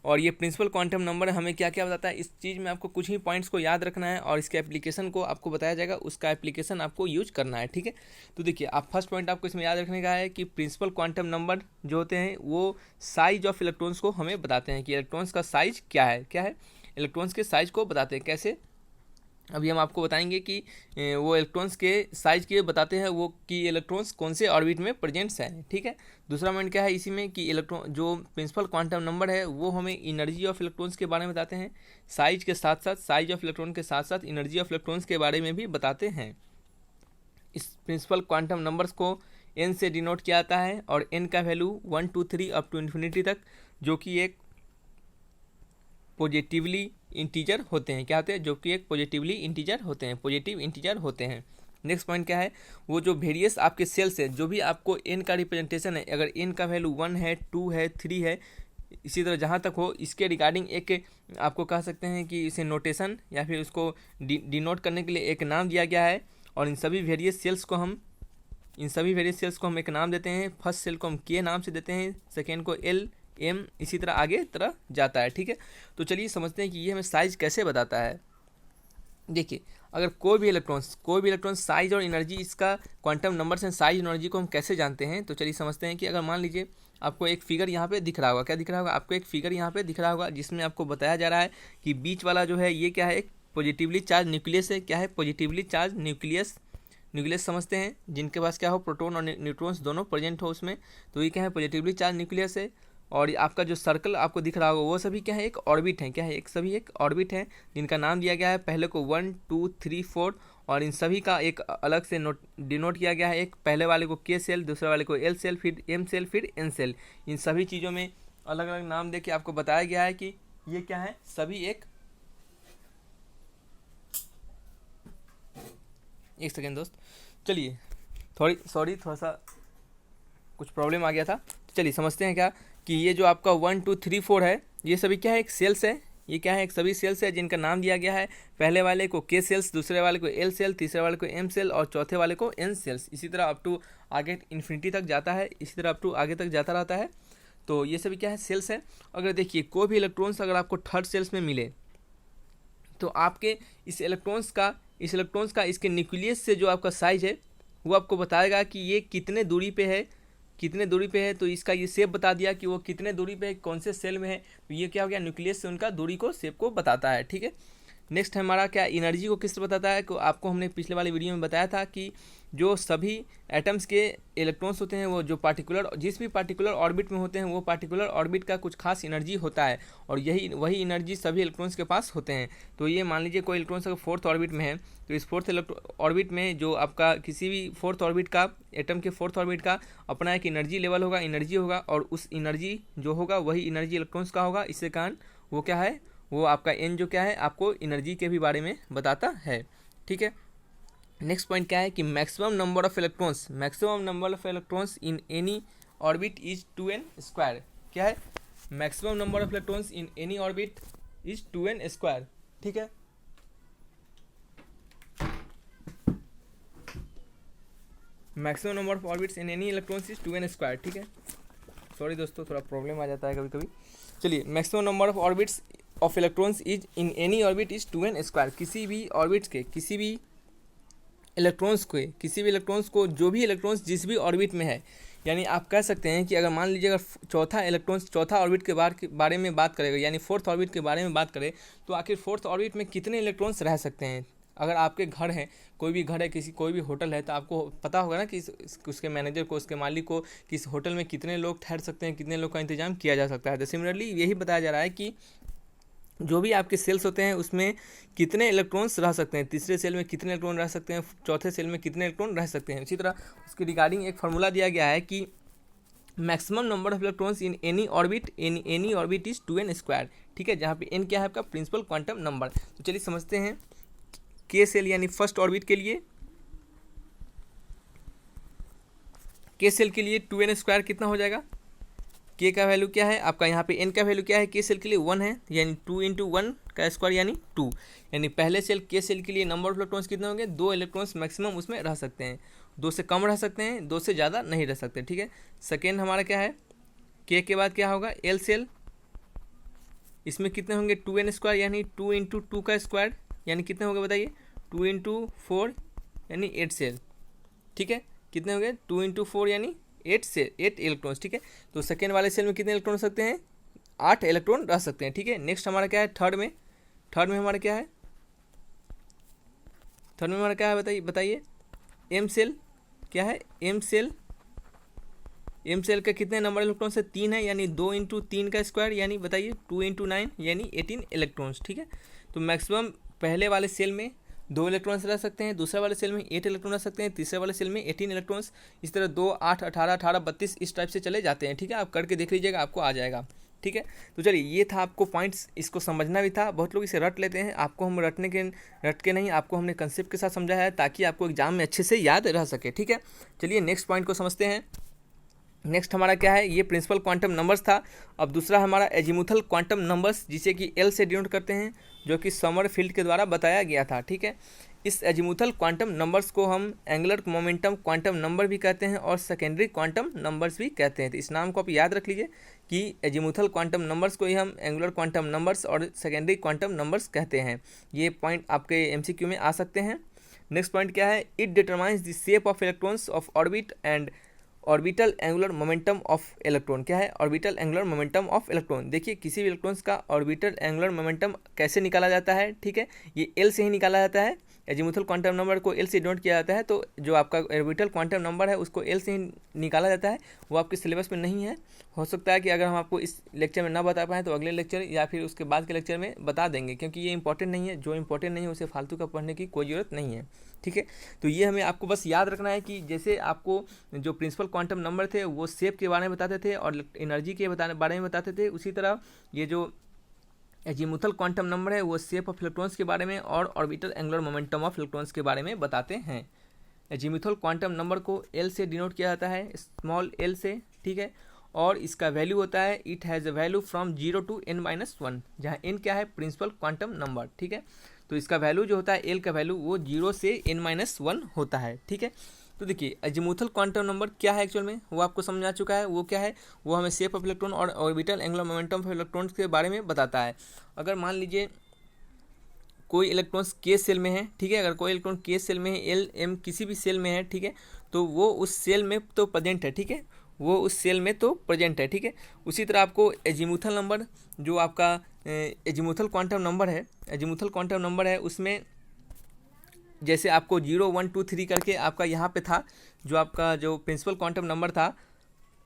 और ये प्रिंसिपल क्वांटम नंबर हमें क्या क्या बताता है, इस चीज़ में आपको कुछ ही पॉइंट्स को याद रखना है और इसके एप्लीकेशन को आपको बताया जाएगा, उसका एप्लीकेशन आपको यूज करना है, ठीक है। तो देखिए, आप फर्स्ट पॉइंट आपको इसमें याद रखने का है कि प्रिंसिपल क्वांटम नंबर जो होते हैं वो साइज ऑफ इलेक्ट्रॉन्स को हमें बताते हैं कि इलेक्ट्रॉन्स का साइज क्या है, इलेक्ट्रॉन्स के साइज को बताते हैं। कैसे, अभी हम आपको बताएंगे कि वो इलेक्ट्रॉन्स के साइज के बताते हैं वो कि इलेक्ट्रॉन्स कौन से ऑर्बिट में प्रेजेंट्स हैं, ठीक है। दूसरा पॉइंट क्या है इसी में कि इलेक्ट्रॉन जो प्रिंसिपल क्वांटम नंबर है वो हमें एनर्जी ऑफ इलेक्ट्रॉन्स के बारे में बताते हैं, साइज के साथ साथ, साइज ऑफ इलेक्ट्रॉन के साथ साथ एनर्जी ऑफ इलेक्ट्रॉन्स के बारे में भी बताते हैं। इस प्रिंसिपल क्वांटम नंबर्स को एन से डिनोट किया जाता है, और एन का वैल्यू 1 2 3 अप टू इन्फिनिटी तक, जो कि एक पॉजिटिवली इंटीजर होते हैं, क्या होते हैं, जो कि एक पॉजिटिवली इंटीजर होते हैं, पॉजिटिव इंटीजर होते हैं। नेक्स्ट पॉइंट क्या है, वो जो वेरियस आपके सेल्स है, जो भी आपको एन का रिप्रेजेंटेशन है, अगर एन का वैल्यू 1 है, 2 है, 3 है, इसी तरह जहाँ तक हो, इसके रिगार्डिंग एक आपको कह सकते हैं कि इसे नोटेशन या फिर उसको डिनोट करने के लिए एक नाम दिया गया है। और इन सभी वेरियस सेल्स को हम एक नाम देते हैं। फर्स्ट सेल को हम के नाम से देते हैं, सेकेंड को एल, एम, इसी तरह आगे तरह जाता है, ठीक है। तो चलिए समझते हैं कि ये हमें साइज कैसे बताता है। देखिए, अगर कोई भी इलेक्ट्रॉन साइज और एनर्जी, इसका क्वांटम नंबर से साइज एनर्जी को हम कैसे जानते हैं, तो चलिए समझते हैं कि अगर मान लीजिए आपको एक फिगर यहाँ पे दिख रहा होगा, क्या दिख रहा होगा आपको, एक फिगर यहाँ पे दिख रहा होगा, जिसमें आपको बताया जा रहा है कि बीच वाला जो है ये क्या है, एक पॉजिटिवली चार्ज न्यूक्लियस है। क्या है, पॉजिटिवली चार्ज न्यूक्लियस समझते हैं, जिनके पास क्या हो, प्रोटॉन और न्यूट्रॉन्स दोनों प्रेजेंट हो उसमें, तो ये क्या है, पॉजिटिवली चार्ज न्यूक्लियस है। और आपका जो सर्कल आपको दिख रहा होगा वो सभी क्या है, एक ऑर्बिट है, क्या है, सभी एक ऑर्बिट है, जिनका नाम दिया गया है, पहले को 1 2 3 4, और इन सभी का एक अलग से डिनोट किया गया है। एक पहले वाले को के सेल, दूसरे वाले को एल सेल, फिर एम सेल, फिर एन सेल। इन सभी चीज़ों में अलग अलग नाम देके आपको बताया गया है कि ये क्या है, सभी एक सेकेंड दोस्त, चलिए थोड़ा सा कुछ प्रॉब्लम आ गया था। तो चलिए समझते हैं क्या कि ये जो आपका 1 2 3 4 है, ये सभी क्या है, एक सेल्स है, ये क्या है, एक सभी सेल्स है जिनका नाम दिया गया है, पहले वाले को के सेल्स, दूसरे वाले को एल सेल, तीसरे वाले को एम सेल, और चौथे वाले को एन सेल्स। इसी तरह अप टू आगे इन्फिनिटी तक जाता है, इसी तरह अप टू आगे तक जाता रहता है। तो ये सभी क्या है, सेल्स है। अगर देखिए, कोई भी इलेक्ट्रॉन्स अगर आपको थर्ड सेल्स में मिले, तो आपके इस इलेक्ट्रॉन्स का इसके न्यूक्लियस से जो आपका साइज है वो आपको बताएगा कि ये कितने दूरी पे है, कितने दूरी पे है। तो इसका ये शेप बता दिया कि वो कितने दूरी पे है, कौन से सेल में है। तो ये क्या हो गया, न्यूक्लियस से उनका दूरी को, शेप को बताता है, ठीक है। नेक्स्ट हमारा क्या, एनर्जी को किस तरह बताता है। को आपको हमने पिछले वाले वीडियो में बताया था कि जो सभी एटम्स के इलेक्ट्रॉन्स होते हैं वो जो पार्टिकुलर, जिस भी पार्टिकुलर ऑर्बिट में होते हैं वो पार्टिकुलर ऑर्बिट का कुछ खास एनर्जी होता है, और वही एनर्जी सभी इलेक्ट्रॉन्स के पास होते हैं। तो ये मान लीजिए कोई इलेक्ट्रॉन्स अगर फोर्थ ऑर्बिट में है, तो इस फोर्थ ऑर्बिट में जो आपका किसी भी फोर्थ ऑर्बिट का, एटम के फोर्थ ऑर्बिट का अपना एक एनर्जी लेवल होगा, एनर्जी होगा, और उस एनर्जी जो होगा वही एनर्जी इलेक्ट्रॉन्स का होगा। इससे कारण वो क्या है, वो आपका एन जो क्या है आपको एनर्जी के भी बारे में बताता है, ठीक है। नेक्स्ट पॉइंट क्या है कि maximum number of electrons, maximum number of electrons in any orbit is 2n²। क्या है, maximum number of electrons in any orbit is 2n², ठीक है। Maximum number of orbits in any electrons is 2n², ठीक है। Sorry दोस्तों, थोड़ा problem आ जाता है कभी कभी। चलिए, maximum number of orbits of electrons is in any orbit is 2n²। किसी भी ऑर्बिट्स के, किसी भी इलेक्ट्रॉन्स को जो भी इलेक्ट्रॉन्स जिस भी ऑर्बिट में है, यानी आप कह सकते हैं कि अगर मान लीजिए अगर चौथा ऑर्बिट के बारे में बात करेगा, यानी फोर्थ ऑर्बिट के बारे में बात करें, तो आखिर फोर्थ ऑर्बिट में कितने इलेक्ट्रॉन्स रह सकते हैं। अगर आपके घर है, कोई भी घर है, कोई भी होटल है, तो आपको पता होगा ना कि उसके मैनेजर को, उसके मालिक को, कि इस होटल में कितने लोग ठहर सकते हैं, कितने लोग का इंतजाम किया जा सकता है। तो सिमिलरली यही बताया जा रहा है कि जो भी आपके सेल्स होते हैं उसमें कितने इलेक्ट्रॉन्स रह सकते हैं, तीसरे सेल में कितने इलेक्ट्रॉन रह सकते हैं, चौथे सेल में कितने इलेक्ट्रॉन रह सकते हैं। इसी तरह उसके रिगार्डिंग एक फार्मूला दिया गया है कि maximum number of electrons in any orbit is 2n², ठीक है, जहाँ पे n क्या है आपका प्रिंसिपल क्वांटम नंबर। तो चलिए समझते हैं के सेल यानी फर्स्ट ऑर्बिट के लिए, के सेल के लिए 2n² कितना हो जाएगा, के का वैल्यू क्या है आपका, यहाँ पे एन का वैल्यू क्या है, के सेल के लिए 1 है, यानी 2 × 1 का स्क्वायर यानी 2, यानी पहले सेल के सेल के लिए नंबर ऑफ इलेक्ट्रॉन्स कितने होंगे, 2 इलेक्ट्रॉन्स मैक्सिमम उसमें रह सकते हैं, 2 से कम रह सकते हैं, 2 से ज़्यादा नहीं रह सकते, ठीक है। सेकेंड हमारा क्या है, के बाद क्या होगा एल सेल, इसमें कितने होंगे 2n² यानी 2 × 2 का स्क्वायर, यानी कितने होंगे बताइए, 2 × 4 यानी 8 सेल, ठीक है। कितने हो गए 2 × 4 यानी 8 इलेक्ट्रॉन्स, ठीक है। तो सेकेंड वाले सेल में कितने इलेक्ट्रॉन रह सकते हैं, 8 इलेक्ट्रॉन रह सकते हैं, ठीक है। नेक्स्ट हमारा क्या है, थर्ड में हमारा क्या है, बताइए एम सेल क्या है, एम सेल का कितने नंबर इलेक्ट्रॉन से 3 है, यानी 2 × 3 का स्क्वायर, यानी बताइए 2 × 9 यानी 18 इलेक्ट्रॉन्स, ठीक है। तो मैक्सिमम पहले वाले सेल में 2 इलेक्ट्रॉन्स रह सकते हैं, दूसरे वाले सेल में 8 इलेक्ट्रॉन रह सकते हैं, तीसरे वाले सेल में 18 इलेक्ट्रॉन्स, इस तरह 2, 8, 18, 18, 32 इस टाइप से चले जाते हैं, ठीक है। आप करके देख लीजिएगा, आपको आ जाएगा, ठीक है। तो चलिए, ये था आपको पॉइंट्स, इसको समझना भी था। बहुत लोग इसे रट लेते हैं, आपको हम रट के नहीं, आपको हमने कंसेप्ट के साथ समझाया है ताकि आपको एग्जाम में अच्छे से याद रह सके, ठीक है। चलिए नेक्स्ट पॉइंट को समझते हैं। नेक्स्ट हमारा क्या है, ये प्रिंसिपल क्वांटम नंबर्स था। अब दूसरा हमारा एजीमुथल क्वांटम नंबर्स, जिसे कि एल से डिनोट करते हैं, जो कि समरफील्ड के द्वारा बताया गया था, ठीक है। इस एजीमुथल क्वांटम नंबर्स को हम एंगुलर मोमेंटम क्वांटम नंबर भी कहते हैं और सेकेंडरी क्वांटम नंबर्स भी कहते हैं। तो इस नाम को आप याद रख लीजिए कि एजीमुथल क्वांटम नंबर्स को ही हम एंगुलर क्वांटम नंबर्स और सेकेंडरी क्वांटम नंबर्स कहते हैं। ये पॉइंट आपके एमसीक्यू में आ सकते हैं। नेक्स्ट पॉइंट क्या है, it determines the shape of electrons of orbit and orbital angular momentum of electron. क्या है, orbital angular momentum of electron. देखिए किसी भी इलेक्ट्रॉन्स का ऑर्बिटल एंगुलर मोमेंटम कैसे निकाला जाता है, ठीक है, ये एल से ही निकाला जाता है। एजीमुथल क्वांटम नंबर को एल से डिनोट किया जाता है, तो जो आपका ऑर्बिटल क्वांटम नंबर है उसको एल से ही निकाला जाता है। वो आपके सिलेबस में नहीं है, हो सकता है कि अगर हम आपको इस लेक्चर में ना बता पाएँ तो अगले लेक्चर या फिर उसके बाद के लेक्चर में बता देंगे, क्योंकि ये इंपॉर्टेंट नहीं है। जो इंपॉर्टेंट नहीं है उसे फालतू का पढ़ने की कोई ज़रूरत नहीं है, ठीक है। तो ये हमें आपको बस याद रखना है कि जैसे आपको जो प्रिंसिपल क्वांटम नंबर थे वो शेप के बारे में बताते थे और एनर्जी के बारे में बताते थे, उसी तरह ये जो एजीमुथल क्वांटम नंबर है वो शेप ऑफ इलेक्ट्रॉन्स के बारे में और orbital angular momentum of electrons के बारे में बताते हैं। एजीमुथल क्वांटम नंबर को एल से डिनोट किया जाता है, स्मॉल एल से, ठीक है। और इसका वैल्यू होता है, it has a value from 0 to n-1, जहाँ n क्या है, प्रिंसिपल क्वांटम नंबर, ठीक है। तो इसका वैल्यू जो होता है एल का वैल्यू वो 0 से n-1 होता है, ठीक है। तो देखिए एजीमुथल क्वांटम नंबर क्या है एक्चुअल में, वो आपको समझ आ चुका है। वो क्या है, वो हमें शेप ऑफ इलेक्ट्रॉन और orbital angular momentum of electrons के बारे में बताता है। अगर मान लीजिए कोई इलेक्ट्रॉन्स के सेल में है, ठीक है, अगर कोई इलेक्ट्रॉन के सेल में है, एल एम किसी भी सेल में है, ठीक है, तो वो उस सेल में तो प्रेजेंट है, ठीक है, वो उस सेल में तो प्रेजेंट है, ठीक है। उसी तरह आपको एजीमुथल नंबर, जो आपका एजीमुथल क्वांटम नंबर है, एजीमुथल क्वांटम नंबर है, उसमें जैसे आपको 0 1 2 3 करके आपका यहाँ पे था, जो आपका जो प्रिंसिपल क्वांटम नंबर था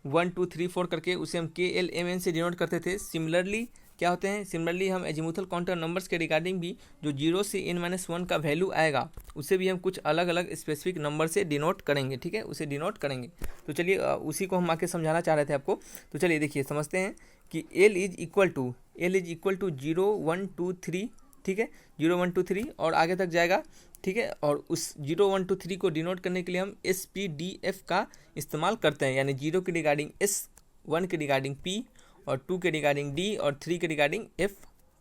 1 2 3 4 करके, उसे हम KLMN से डिनोट करते थे। सिमिलरली क्या होते हैं, सिमिलरली हम एजीमुथल क्वांटम नंबर्स के रिगार्डिंग भी जो 0 से n-1 का वैल्यू आएगा, उसे भी हम कुछ अलग अलग स्पेसिफिक नंबर से डिनोट करेंगे, ठीक है, उसे डिनोट करेंगे। तो चलिए उसी को हम आके समझाना चाह रहे थे आपको। तो चलिए देखिए समझते हैं कि L इज इक्वल टू 0 1 2 3, ठीक है, 0 1 2 3 और आगे तक जाएगा, ठीक है। और उस 0 1 2 3 को डिनोट करने के लिए हम SPDF का इस्तेमाल करते हैं, यानी 0 के रिगार्डिंग S, 1 के रिगार्डिंग P और 2 के रिगार्डिंग D और 3 के रिगार्डिंग F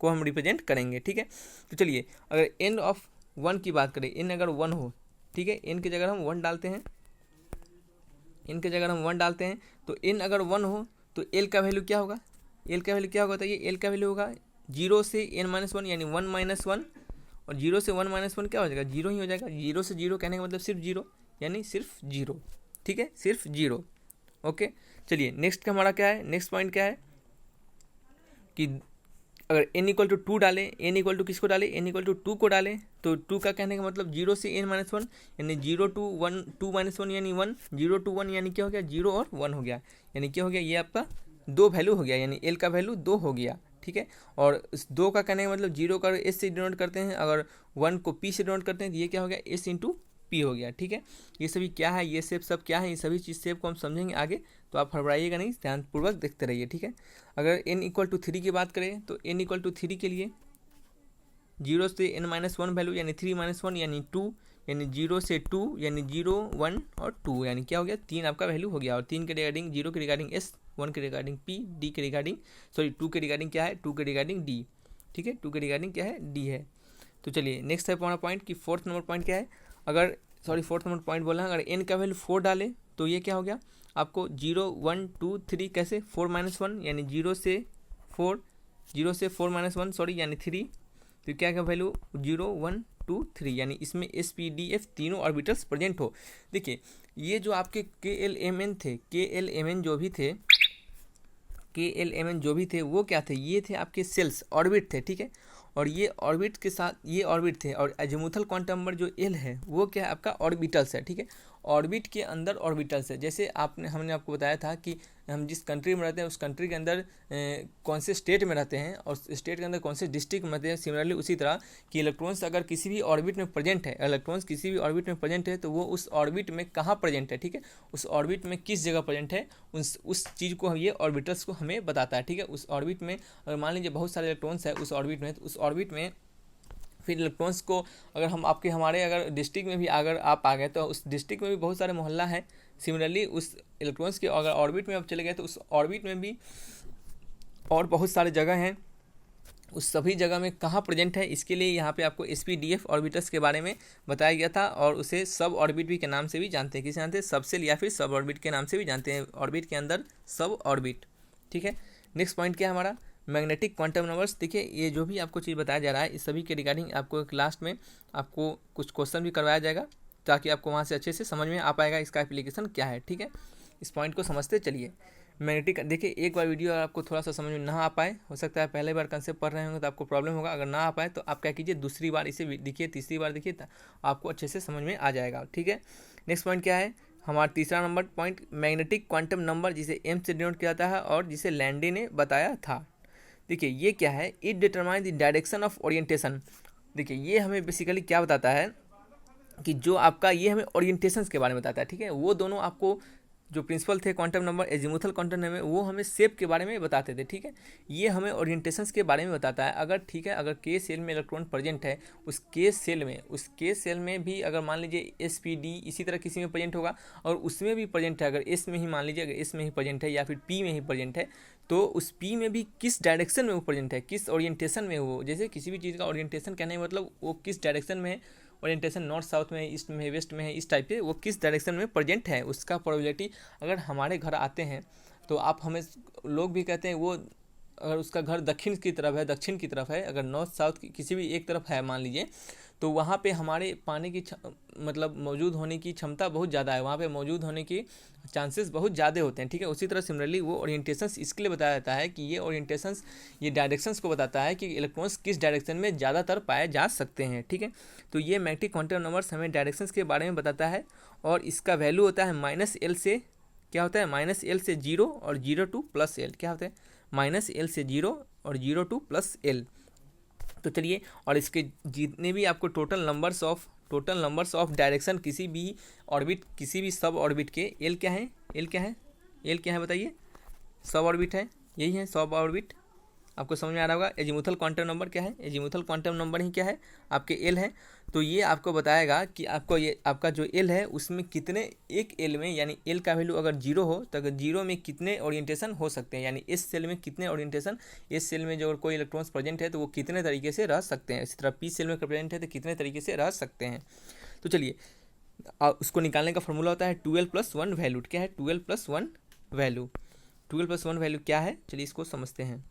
को हम रिप्रेजेंट करेंगे, ठीक है। तो चलिए अगर n ऑफ 1 की बात करें, n अगर 1 हो, ठीक है, n की जगह हम 1 डालते हैं, n की जगह हम 1 डालते हैं, तो n अगर 1 हो तो l का वैल्यू क्या होगा, l का वैल्यू क्या होगा, तो ये l का वैल्यू होगा 0 से n-1 यानी 1 - 1, और 0 से 1 - 1 क्या हो जाएगा, 0 ही हो जाएगा। 0 से 0 कहने का मतलब सिर्फ 0, यानी सिर्फ 0, ठीक है, सिर्फ 0। ओके, चलिए नेक्स्ट का हमारा क्या है, नेक्स्ट पॉइंट क्या है कि अगर n इक्वल टू 2 डालें, n इक्वल टू किसको डालें, n इक्वल टू 2 को डालें, तो 2 का कहने का मतलब 0 से n-1 यानी 0 to 1 2 - 1 यानी 1, 0 to 1 यानी क्या हो गया, 0 और 1 हो गया, यानी क्या हो गया, ये आपका 2 वैल्यू हो गया, यानी l का वैल्यू 2 हो गया, ठीक है। और इस 2 का कहने का मतलब 0 का s से डिनोट करते हैं, अगर 1 को p से डिनोट करते हैं, तो ये क्या हो गया, s इंटू p हो गया, ठीक है। ये सभी क्या है, ये सब क्या है, ये सभी चीज़ सेप को हम समझेंगे आगे, तो आप हड़बड़ाइएगा नहीं, ध्यानपूर्वक देखते रहिए, ठीक है। अगर n इक्वल टू 3 की बात करें, तो n इक्वल टू 3 के लिए 0 से n-1 वैल्यू यानी 3 - 1 यानी 2, यानी 0 से 2 यानी 0 1 और 2, यानी क्या हो गया, 3 आपका वैल्यू हो गया। और 3 के रिगार्डिंग 0 के रिगार्डिंग s, 1 के रिगार्डिंग p, d के रिगार्डिंग 2 के रिगार्डिंग क्या है, 2 के रिगार्डिंग d, ठीक है, 2 के रिगार्डिंग क्या है, d है। तो चलिए नेक्स्ट है हमारा पॉइंट कि फोर्थ नंबर पॉइंट क्या है, अगर फोर्थ नंबर पॉइंट बोला है, अगर n का वैल्यू 4 डाले तो ये क्या हो गया आपको 0 1 2 3 कैसे 4 - 1 यानी 0 से 4 - 1 सॉरी यानी 3, तो क्या क्या वैल्यू 0 1 2 3, यानी इसमें SPDF तीनों ऑर्बिटल्स प्रेजेंट हो। देखिए ये जो आपके KLMN थे, KLMN जो भी थे वो क्या थे, ये थे आपके सेल्स, ऑर्बिट थे, ठीक है। और ये ऑर्बिट के साथ ये ऑर्बिट थे, और एजीमुथल क्वांटम नंबर जो L है वो क्या है आपका ऑर्बिटल्स है, ठीक है। ऑर्बिट के अंदर ऑर्बिटल्स है, जैसे हमने आपको बताया था कि हम जिस कंट्री में रहते हैं उस कंट्री के अंदर कौन से स्टेट में रहते हैं और स्टेट के अंदर कौन से डिस्ट्रिक्ट में रहते हैं। सिमिलरली उसी तरह कि इलेक्ट्रॉन्स अगर किसी भी ऑर्बिट में प्रेजेंट है, तो वो उस ऑर्बिट में कहाँ प्रेजेंट है, ठीक है, उस ऑर्बिट में किस जगह प्रेजेंट है, उस चीज़ को ये ऑर्बिटल्स को हमें बताता है, ठीक है। उस ऑर्बिट में अगर मान लीजिए बहुत सारे इलेक्ट्रॉन्स है उस ऑर्बिट में, तो उस ऑर्बिट में फिर इलेक्ट्रॉन्स को अगर हम हमारे अगर डिस्ट्रिक्ट में भी अगर आप आ गए तो उस डिस्ट्रिक्ट में भी बहुत सारे मोहल्ला है। सिमिलरली उस इलेक्ट्रॉन्स के अगर ऑर्बिट में आप चले गए तो उस ऑर्बिट में भी और बहुत सारे जगह हैं, उस सभी जगह में कहाँ प्रेजेंट है, इसके लिए यहाँ पे आपको SPDF ऑर्बिटल्स के बारे में बताया गया था। और उसे सब ऑर्बिट भी के नाम से भी जानते हैं, किसे जानते हैं, सबसेल या फिर सब ऑर्बिट के नाम से भी जानते हैं, ऑर्बिट के अंदर सब ऑर्बिट, ठीक है। नेक्स्ट पॉइंट क्या है हमारा, मैग्नेटिक क्वांटम नंबर्स। देखिए ये जो भी आपको चीज़ बताया जा रहा है इस सभी के रिगार्डिंग आपको लास्ट में आपको कुछ क्वेश्चन भी करवाया जाएगा, ताकि आपको वहाँ से अच्छे से समझ में आ पाएगा इसका एप्लीकेशन क्या है, ठीक है। इस पॉइंट को समझते चलिए। मैग्नेटिक, देखिए एक बार वीडियो अगर आपको थोड़ा सा समझ में ना आ पाए, हो सकता है पहले बार कंसेप्ट पढ़ रहे होंगे तो आपको प्रॉब्लम होगा, अगर ना आ पाए तो आप क्या कीजिए दूसरी बार इसे देखिए, तीसरी बार देखिए, आपको अच्छे से समझ में आ जाएगा, ठीक है। नेक्स्ट पॉइंट क्या है हमारा तीसरा number point, magnetic quantum number जिसे M से डिनोट किया जाता है और जिसे लैंडे ने बताया था। देखिए ये क्या है, it determine the direction of orientation. देखिए ये हमें बेसिकली क्या बताता है कि जो आपका ये हमें ओरिएंटेशंस के बारे में बताता है, ठीक है। वो दोनों आपको जो प्रिंसिपल थे quantum number azimuthal quantum number, वो हमें शेप के बारे में बताते थे, ठीक है। ये हमें ओरिएंटेशंस के बारे में बताता है। अगर ठीक है, अगर के सेल में इलेक्ट्रॉन प्रेजेंट है, उस के सेल में भी अगर मान लीजिए SPD इसी तरह किसी में प्रेजेंट होगा, और उसमें भी प्रेजेंट है, अगर S में ही मान लीजिए अगर S में ही प्रेजेंट है या फिर P में ही प्रेजेंट है, तो उस P में भी किस डायरेक्शन में वो प्रेजेंट है, किस ओरिएंटेशन में वो, जैसे किसी भी चीज़ का ओरिएंटेशन कहने मतलब वो किस डायरेक्शन में है, ओरिएंटेशन नॉर्थ साउथ में है, ईस्ट में है, वेस्ट में है, इस टाइप से वो किस डायरेक्शन में प्रेजेंट है, उसका प्रोबेबिलिटी। अगर हमारे घर आते हैं तो आप हमें लोग भी कहते हैं वो अगर उसका घर दक्षिण की तरफ है, अगर नॉर्थ साउथ की किसी भी एक तरफ है मान लीजिए, तो वहाँ पे हमारे पानी की मतलब मौजूद होने की क्षमता बहुत ज़्यादा है, वहाँ पे मौजूद होने की चांसेस बहुत ज़्यादा होते हैं, ठीक है। उसी तरह सिमिलरली वो ओरिएंटेशंस इसके लिए बताया जाता है कि ये ओरिएंटेशंस ये डायरेक्शंस को बताता है कि इलेक्ट्रॉन्स किस डायरेक्शन में ज़्यादातर पाए जा सकते हैं, ठीक है। तो ये मैग्नेटिक क्वांटम नंबर्स हमें डायरेक्शंस के बारे में बताता है, और इसका वैल्यू होता है -L से क्या होता है, -L से 0 और 0 टू +L क्या होता है, -L से 0 और 0 टू +L। तो चलिए, और इसके जितने भी आपको टोटल नंबर्स ऑफ डायरेक्शन किसी भी ऑर्बिट, किसी भी सब ऑर्बिट के एल क्या है, एल क्या है बताइए, सब ऑर्बिट है, यही है सब ऑर्बिट, आपको समझ में आ रहा होगा। एजीमुथल क्वांटम नंबर क्या है, एजीमुथल क्वांटम नंबर ही क्या है, आपके एल है। तो ये आपको बताएगा कि आपको ये आपका जो एल है उसमें कितने, एक एल में यानी एल का वैल्यू अगर 0 हो तो अगर 0 में कितने ओरिएंटेशन हो सकते हैं, यानी इस सेल में कितने ओरिएंटेशन, इस सेल में जो कोई इलेक्ट्रॉन्स प्रेजेंट है तो वो कितने तरीके से रह सकते हैं, इसी तरह पी सेल में प्रेजेंट है तो कितने तरीके से रह सकते हैं। तो चलिए, उसको निकालने का फॉर्मूला होता है 12+1 वैल्यू। क्या है 12+1 वैल्यू, 12+1 वैल्यू क्या है, चलिए इसको समझते हैं।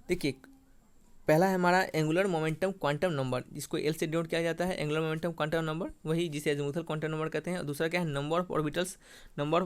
देखिए, पहला है हमारा एंगुलर मोमेंटम क्वांटम नंबर, जिसको एल से डिनोट किया जाता है, एंगुलर मोमेंटम क्वांटम नंबर, वही जिसे एजीमुथल क्वांटम नंबर कहते हैं। और दूसरा क्या है, नंबर ऑफ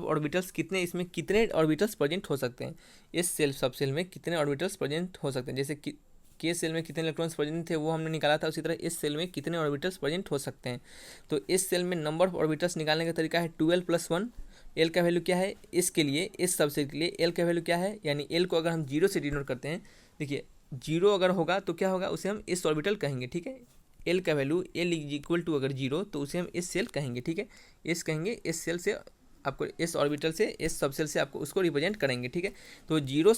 ऑर्बिटल्स कितने, इसमें कितने ऑर्बिटल्स प्रेजेंट हो सकते हैं, इस सेल सब सेल में कितने ऑर्बिटल्स प्रेजेंट हो सकते हैं। जैसे कि के सेल में कितने इलेक्ट्रॉन्स प्रेजेंट थे वो हमने निकाला था, उसी तरह इस सेल में कितने ऑर्बिटल्स प्रेजेंट हो सकते हैं। तो इस सेल में नंबर ऑफ ऑर्बिटल्स निकालने का तरीका है 12+1। एल का वैल्यू क्या है इसके लिए, इस सबसेल के लिए एल का वैल्यू क्या है, यानी एल को अगर हम 0 से डिनोट करते हैं, देखिए 0 अगर होगा तो क्या होगा, उसे हम इस ऑर्बिटल कहेंगे, ठीक है। एल का वैल्यू एल इक्वल टू अगर 0 तो उसे हम इस सेल कहेंगे, ठीक है, इस कहेंगे, इस सेल से आपको इस ऑर्बिटल से इस सबसेल से आपको उसको रिप्रेजेंट करेंगे, ठीक है। तो 0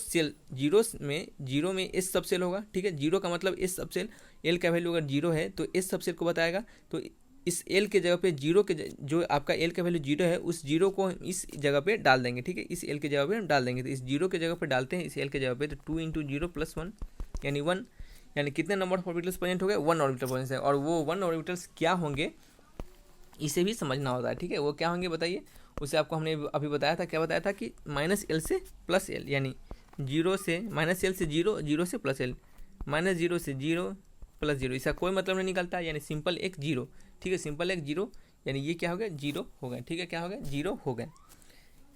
में इस सबसेल होगा, ठीक है, 0 का मतलब इस सबसेल, एल का वैल्यू अगर 0 है तो इस सबसेल को बताएगा। तो इस एल के जगह पे 0 के जो आपका एल का वैल्यू 0 है उस 0 को इस जगह पे डाल देंगे, ठीक है, इस एल के जगह पे हम डाल देंगे। तो इस 0 के जगह पे डालते हैं, इस एल के जगह पे, तो 2 × 0+1 यानी 1, यानी कितने नंबर ऑफ ऑर्बिटल्स प्रेजेंट हो गए, 1 ऑर्बिटल प्रेजेंट है। और वो 1 ऑर्बिटल्स क्या होंगे इसे भी समझना होता है, ठीक है। वो क्या होंगे बताइए, उसे आपको हमने अभी बताया था, क्या बताया था कि -L से +L, यानी 0 से -L से 0, 0 से +L, -0 से 0 +0, इसका कोई मतलब नहीं निकलता, यानी सिंपल एक 0, ठीक है, सिंपल एक 0, यानी ये क्या हो गया, 0 हो गए, ठीक है, क्या हो गया, 0 हो गए।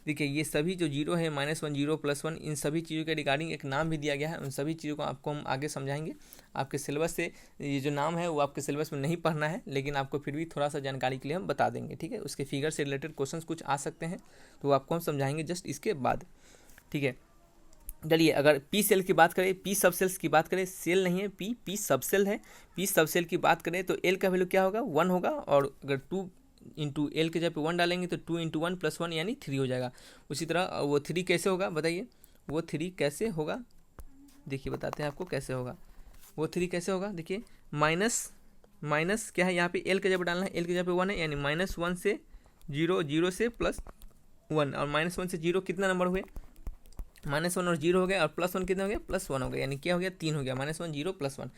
देखिए, ये सभी जो 0 है, -1, 0, +1, इन सभी चीज़ों के रिगार्डिंग एक नाम भी दिया गया है, उन सभी चीज़ों को आपको हम आगे समझाएंगे। आपके सिलेबस से ये जो नाम है वो आपके सिलेबस में नहीं पढ़ना है, लेकिन आपको फिर भी थोड़ा सा जानकारी के लिए हम बता देंगे, ठीक है। उसके फिगर से रिलेटेड क्वेश्चंस कुछ आ सकते हैं तो आपको हम समझाएंगे जस्ट इसके बाद, ठीक है। चलिए, अगर पी सेल की बात करें, पी सब सेल्स की बात करें, सेल नहीं है, पी सब सेल है, पी सब सेल की बात करें तो एल का वैल्यू क्या होगा, 1 होगा, और अगर 2 × एल के जगह पे 1 डालेंगे तो 2 × 1 + 1 यानी 3 हो जाएगा। उसी तरह वो 3 कैसे होगा बताइए, वो 3 कैसे होगा, देखिए बताते हैं आपको कैसे होगा। वो 3 कैसे होगा, देखिए, माइनस क्या है यहाँ पे, एल के जगह पे डालना है, एल के जगह पे 1 है, यानी -1 से 0, 0 से +1, और -1 से 0 कितना नंबर हुए, -1 और 0 हो गया, और +1 कितना हो गया, +1 हो गया, यानी क्या हो गया, 3 हो गया, -1, 0, +1।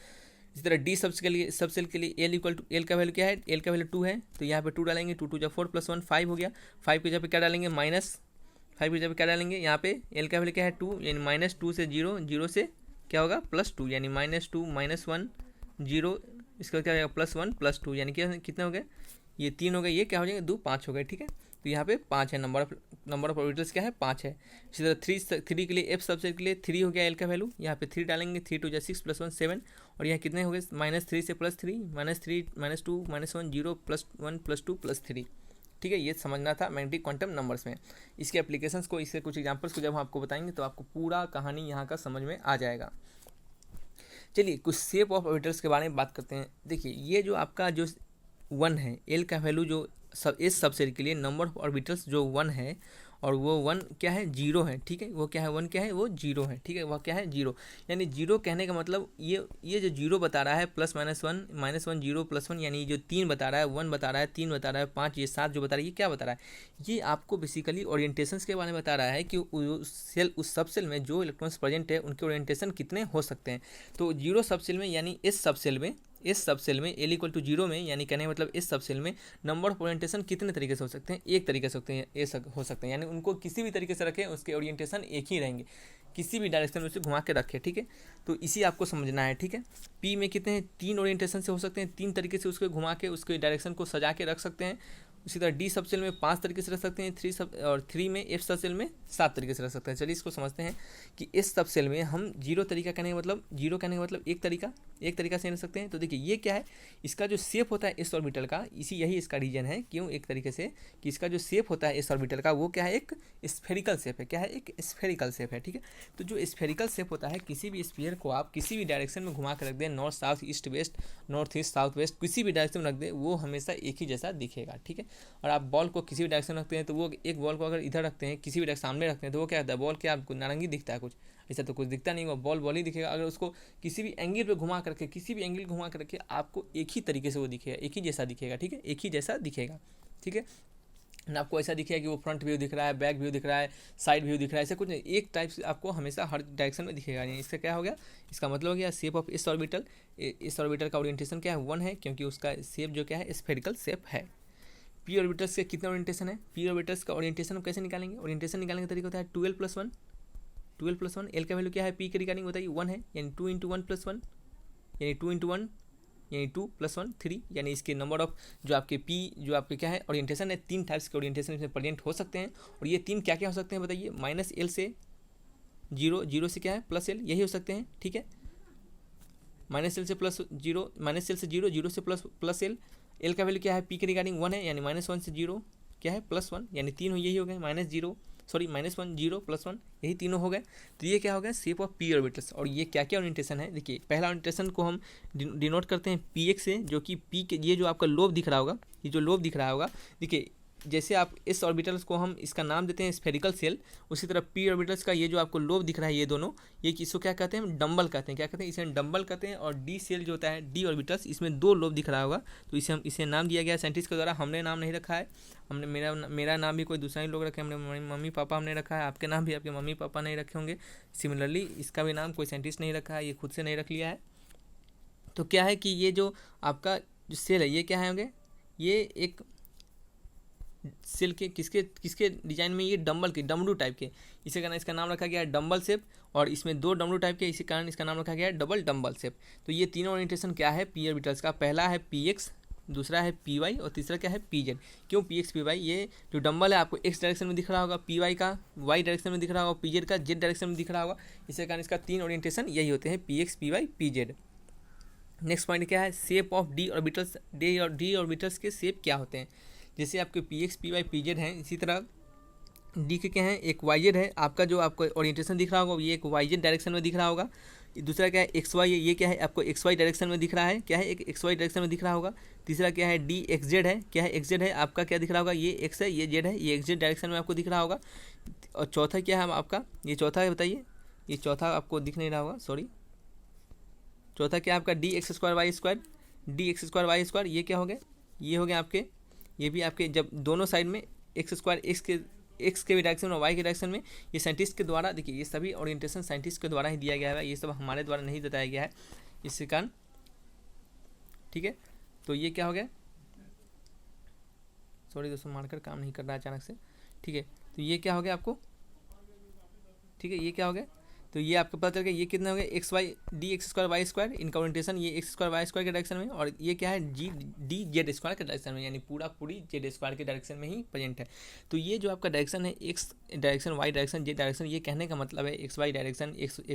इसी तरह डी सबसेल के लिए एल का वैल्यू क्या है, एल का वैल्यू 2 है, तो यहाँ पे 2 डालेंगे, 2 × 4 + 1 5 हो गया, 5 की जगह पे क्या डालेंगे, -5 की जगह पे क्या डालेंगे, यहाँ पे एल का वैल्यू क्या है 2, यानी -2 से 0, 0 से क्या होगा +2, यानी -2 -1 0, इसका क्या हो जाएगा +1 +2, यानी क्या कितने हो गए, ये 3 हो गए, ये क्या हो जाएंगे 2 5 हो गए, ठीक है। तो यहाँ पे 5 है, नंबर ऑफ ऑर्बिटल्स क्या है 5 है। इसी तरह 3 के लिए एफ सबसेट के लिए 3 हो गया एल का वैल्यू, यहाँ पे 3 डालेंगे, 3 × 2 = 6 + 1 7, और यहाँ कितने हो गए, -3 से +3, -3 -2 -1 0 +1 +2 +3, ठीक है। ये समझना था मैग्नेटिक क्वांटम नंबर्स में। इसके एप्लीकेशंस को, इसके कुछ एग्जांपल्स को जब हम आपको बताएंगे तो आपको पूरा कहानी यहाँ का समझ में आ जाएगा। चलिए, कुछ शेप ऑफ ऑर्बिटल्स के बारे में बात करते हैं। देखिए, ये जो आपका जो 1 है, एल का वैल्यू जो इस सबसेल के लिए नंबर ऑफ ऑर्बिटल्स जो 1 है, और वो 1 क्या है, 0 है, ठीक है, वो क्या है 1 क्या है, वो 0 है, ठीक है, वह क्या है 0, यानी 0 कहने का मतलब ये जो 0 बता रहा है, +, -1 -1 0 +1, यानी जो 3 बता रहा है, 1 बता रहा है, 3 बता रहा है, 5, ये 7 जो बता रहा है, ये क्या बता रहा है, ये आपको बेसिकली ओरिएंटेशंस के बारे में बता रहा है कि उस सबसेल में जो इलेक्ट्रॉन्स प्रेजेंट है उनके ओरिएंटेशन कितने हो सकते हैं। तो 0 सबसेल में, यानी इस सबसेल में, इस सब सेल में L इक्वल टू 0 में, यानी कहने का मतलब इस सब सेल में नंबर ऑफ ओरिएंटेशन कितने तरीके से हो सकते हैं, एक तरीके से हो सकते हैं, यानी उनको किसी भी तरीके से रखें उसके ओरिएंटेशन एक ही रहेंगे, किसी भी डायरेक्शन में उसे घुमा के रखें, ठीक है। तो इसी आपको समझना है, ठीक है। पी में कितने हैं, 3 ओरिएंटेशन से हो सकते हैं, 3 तरीके से उसको घुमा के उसके डायरेक्शन को सजा के रख सकते हैं। उसी तरह डी सब सेल में 5 तरीके से रख सकते हैं, 3 में एफ सब सेल में 7 तरीके से रख सकते हैं। चलिए इसको समझते हैं कि इस सब सेल में हम 0 तरीका कहने का मतलब, 0 कहने का मतलब एक तरीका से रख सकते हैं। तो देखिए ये क्या है, इसका जो शेप होता है इस ऑर्बिटल का, यही इसका रीजन है क्यों एक तरीके से, कि इसका जो शेप होता है इस ऑर्बिटल का वो क्या है, एक स्फेरिकल शेप है। क्या है, एक स्फेरिकल शेप है, ठीक है। तो जो स्फेरिकल शेप होता है, किसी भी स्फीयर को आप किसी भी डायरेक्शन में घुमा कर रख दें, north south east west, north east south west, किसी भी डायरेक्शन में रख दें, वो हमेशा एक ही जैसा दिखेगा, ठीक है। और आप बॉल को किसी भी डायरेक्शन में रखते हैं तो वो, एक बॉल को अगर इधर रखते हैं किसी भी डायरेक्शन सामने रखते हैं तो वो क्या होता है, बॉल क्या आपको नारंगी दिखता है, कुछ ऐसा तो कुछ दिखता नहीं, वो बॉल ही दिखेगा। अगर उसको किसी भी एंगल पे घुमा करके, किसी भी एंगल घुमा करके आपको एक ही तरीके से वो दिखेगा, एक ही जैसा दिखेगा, ठीक है, एक ही जैसा दिखेगा, ठीक है ना। आपको ऐसा दिखेगा कि वो फ्रंट व्यू दिख रहा है, बैक व्यू दिख रहा है, साइड व्यू दिख रहा है, ऐसा कुछ नहीं, एक टाइप से आपको हमेशा हर डायरेक्शन में दिखेगा। नहीं, इसका क्या हो गया, इसका मतलब हो गया शेप ऑफ इस ऑर्बिटल का ओरिएंटेशन क्या है, 1 है, क्योंकि उसका शेप जो क्या है स्फेरिकल शेप है। पी ऑर्बिटल्स के कितने ओरिएंटेशन है, पी ऑर्बिटल्स का ओरिएंटेशन हम कैसे निकालेंगे, ओरिएंटेशन निकालने का तरीका होता है 12+1, एल का वैल्यू क्या है, पी के रिगार्डिंग बताइए 1 है, यानी 2 × 1+1, यानी 2 × 1 यानी 2+1 3, यानी इसके नंबर ऑफ जो आपके पी जो आपके क्या है ओरिएंटेशन है, 3 टाइप्स के ओरिएंटेशन इसमें प्रेजेंट हो सकते हैं। और ये 3 क्या क्या हो सकते हैं बताइए, -L से 0, 0 से क्या है +L, यही हो सकते हैं, ठीक है। -L से +0, -L से 0, 0 से +L, L का वैल्यू क्या है, पी के रिगार्डिंग 1 है, यानी -1 से 0 क्या है +1, यानी 3 यही हो गए, -1 0 +1 यही तीनों हो गए। तो ये क्या हो गया, शेप ऑफ पी ऑर्बिटल्स। और ये क्या क्या ओरिएंटेशन है, देखिए पहला ओरिएंटेशन को हम डिनोट करते हैं px से, जो कि p के ये जो आपका लोब दिख रहा होगा, ये जो लोब दिख रहा होगा, देखिए जैसे आप इस ऑर्बिटल्स को हम इसका नाम देते हैं स्फेरिकल सेल, उसी तरह पी ऑर्बिटल्स का ये जो आपको लोब दिख रहा है, ये दोनों, ये इसको क्या कहते हैं, डंबल कहते हैं, क्या कहते हैं, इसे डंबल कहते हैं। और डी सेल जो होता है, डी ऑर्बिटल्स, इसमें 2 लोब दिख रहा होगा, तो इसे नाम दिया गया साइंटिस्ट के द्वारा, हमने नाम नहीं रखा है, हमने मेरा नाम भी कोई दूसरा ही लोग रखे, हमने मम्मी पापा हमने रखा है, आपके नाम भी आपके मम्मी पापा नहीं रखे होंगे। सिमिलरली इसका भी नाम कोई साइंटिस्ट नहीं रखा है, ये खुद से नहीं रख लिया है। तो क्या है कि ये जो आपका जो सेल है, ये क्या है होंगे, ये एक सेल के किसके डिजाइन में, ये डमरू टाइप के, इसी कारण इसका नाम रखा गया है डम्बल शेप। और इसमें 2 डमरू टाइप के, इसी कारण इसका नाम रखा गया है डबल डम्बल शेप। तो ये तीनों ओरिएंटेशन क्या है पी ऑर्बिटल्स का, पहला है px, दूसरा है py और तीसरा क्या है pz। क्यों px py, ये जो डंबल है आपको x डायरेक्शन में दिख रहा होगा, py का y डायरेक्शन में दिख रहा होगा, pz का z डायरेक्शन में दिख रहा होगा, इसी कारण इसका 3 ओरिएंटेशन यही होते हैं px py pz। Next point क्या है, shape of D orbitals. D orbitals के शेप क्या होते हैं, जैसे आपके px py pz हैं, इसी तरह डी के क्या है, एक yz है, आपका जो आपको ओरिएंटेशन दिख रहा होगा ये एक yz डायरेक्शन में दिख रहा होगा। दूसरा क्या है xy है, ये क्या है आपको xy डायरेक्शन में दिख रहा है, क्या है एक xy डायरेक्शन में दिख रहा होगा। तीसरा क्या है dxz है, क्या है xz है आपका, क्या दिख रहा होगा, ये x है ये z है, ये xz डायरेक्शन में आपको दिख रहा होगा। और चौथा क्या है आपका, ये चौथा है बताइए, ये चौथा आपको दिख नहीं रहा होगा, सॉरी, चौथा क्या है आपका dx2y2, ये क्या हो गया, ये हो गया आपके, ये भी आपके जब दोनों साइड में एक्स के भी डायरेक्शन और वाई के डायरेक्शन में, ये साइंटिस्ट के द्वारा, देखिए ये सभी ओरिएंटेशन साइंटिस्ट के द्वारा ही दिया गया है, ये सब हमारे द्वारा नहीं बताया गया है इसके कारण, ठीक है। तो ये क्या हो गया, सॉरी दोस्तों मार्कर काम नहीं कर रहा है अचानक से, ठीक है। तो ये क्या हो गया आपको, ठीक है, ये क्या हो गया, तो ये आपको पता चल गया ये कितना हो गया dx2y2, इनका ओरिएंटेशन ये x2y2 के डायरेक्शन में, और ये क्या है dz2 के डायरेक्शन में, यानी पूरी z2 के डायरेक्शन में ही प्रेजेंट है। तो ये जो आपका डायरेक्शन है x direction, y direction, z direction, ये कहने का मतलब है xy direction, xy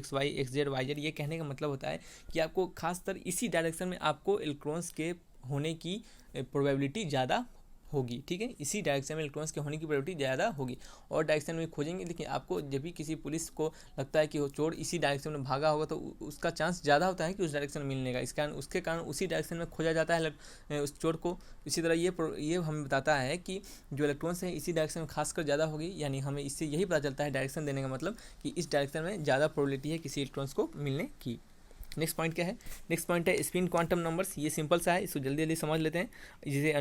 xz yz, ये कहने का मतलब होता है कि आपको खासकर इसी डायरेक्शन में आपको इलेक्ट्रॉन्स के होने की प्रोबेबिलिटी ज़्यादा होगी, ठीक है, इसी डायरेक्शन में इलेक्ट्रॉन्स के होने की प्रोबेबिलिटी ज़्यादा होगी। और डायरेक्शन में खोजेंगे, देखिए आपको जब भी किसी पुलिस को लगता है कि वो चोर इसी डायरेक्शन में भागा होगा तो उसका चांस ज़्यादा होता है कि उस डायरेक्शन में मिलने का, उसके कारण उसी डायरेक्शन में खोजा जाता है उस चोर को। इसी तरह ये हमें बताता है कि जो इलेक्ट्रॉन्स है इसी डायरेक्शन में खासकर ज़्यादा होगी, यानी हमें इससे यही पता चलता है डायरेक्शन देने का मतलब कि इस डायरेक्शन में ज़्यादा प्रोबेबिलिटी है किसी इलेक्ट्रॉन्स को मिलने की। नेक्स्ट पॉइंट क्या है, नेक्स्ट पॉइंट है स्पिन क्वांटम नंबर्स। ये सिंपल सा है, इसको जल्दी समझ लेते हैं। जिसे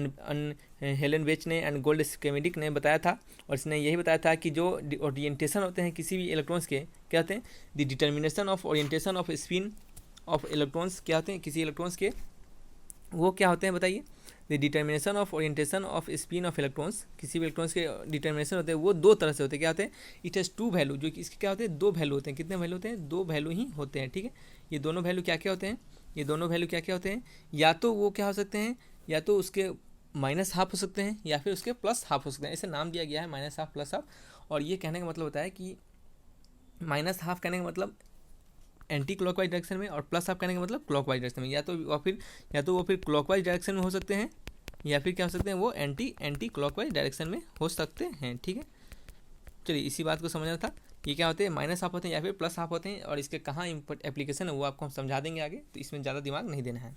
हेलन वेच ने एंड गोल्ड स्केमेडिक ने बताया था, और इसने यही बताया था कि जो ओरिएंटेशन होते हैं किसी भी इलेक्ट्रॉन्स के, क्या होते हैं, the determination of orientation off spin off electrons, क्या होते हैं किसी इलेक्ट्रॉन्स के वो क्या होते हैं बताइए। The determination of orientation off spin off electrons, किसी भी इलेक्ट्रॉन्स के डिटर्मिनेशन होते हैं वो दो तरह से होते हैं। क्या होते हैं, इट हैज़ टू वैल्यू, जो कि इसके क्या होते हैं, दो वैल्यू होते हैं। कितने वैल्यू होते हैं, दो वैल्यू ही होते हैं, ठीक है। ये दोनों वैल्यू क्या क्या होते हैं, ये दोनों वैल्यू क्या क्या होते हैं, या तो वो क्या हो सकते हैं, या तो उसके माइनस हाफ हो सकते हैं या फिर उसके प्लस हाफ हो सकते हैं। ऐसे नाम दिया गया है माइनस हाफ प्लस हाफ। और ये कहने का मतलब होता है कि माइनस हाफ कहने का मतलब एंटी क्लॉकवाइज डायरेक्शन में, और प्लस हाफ कहने का मतलब क्लॉकवाइज डायरेक्शन में। या तो वो फिर क्लॉकवाइज डायरेक्शन में हो सकते हैं, या फिर क्या हो सकते हैं, वो एंटी क्लॉकवाइज डायरेक्शन में हो सकते हैं, ठीक है। चलिए इसी बात को समझना था। ये क्या होते हैं, माइनस हाफ होते हैं या फिर प्लस हाफ होते हैं, और इसके कहाँ एप्लीकेशन है वो आपको हम समझा देंगे आगे, तो इसमें ज़्यादा दिमाग नहीं देना है।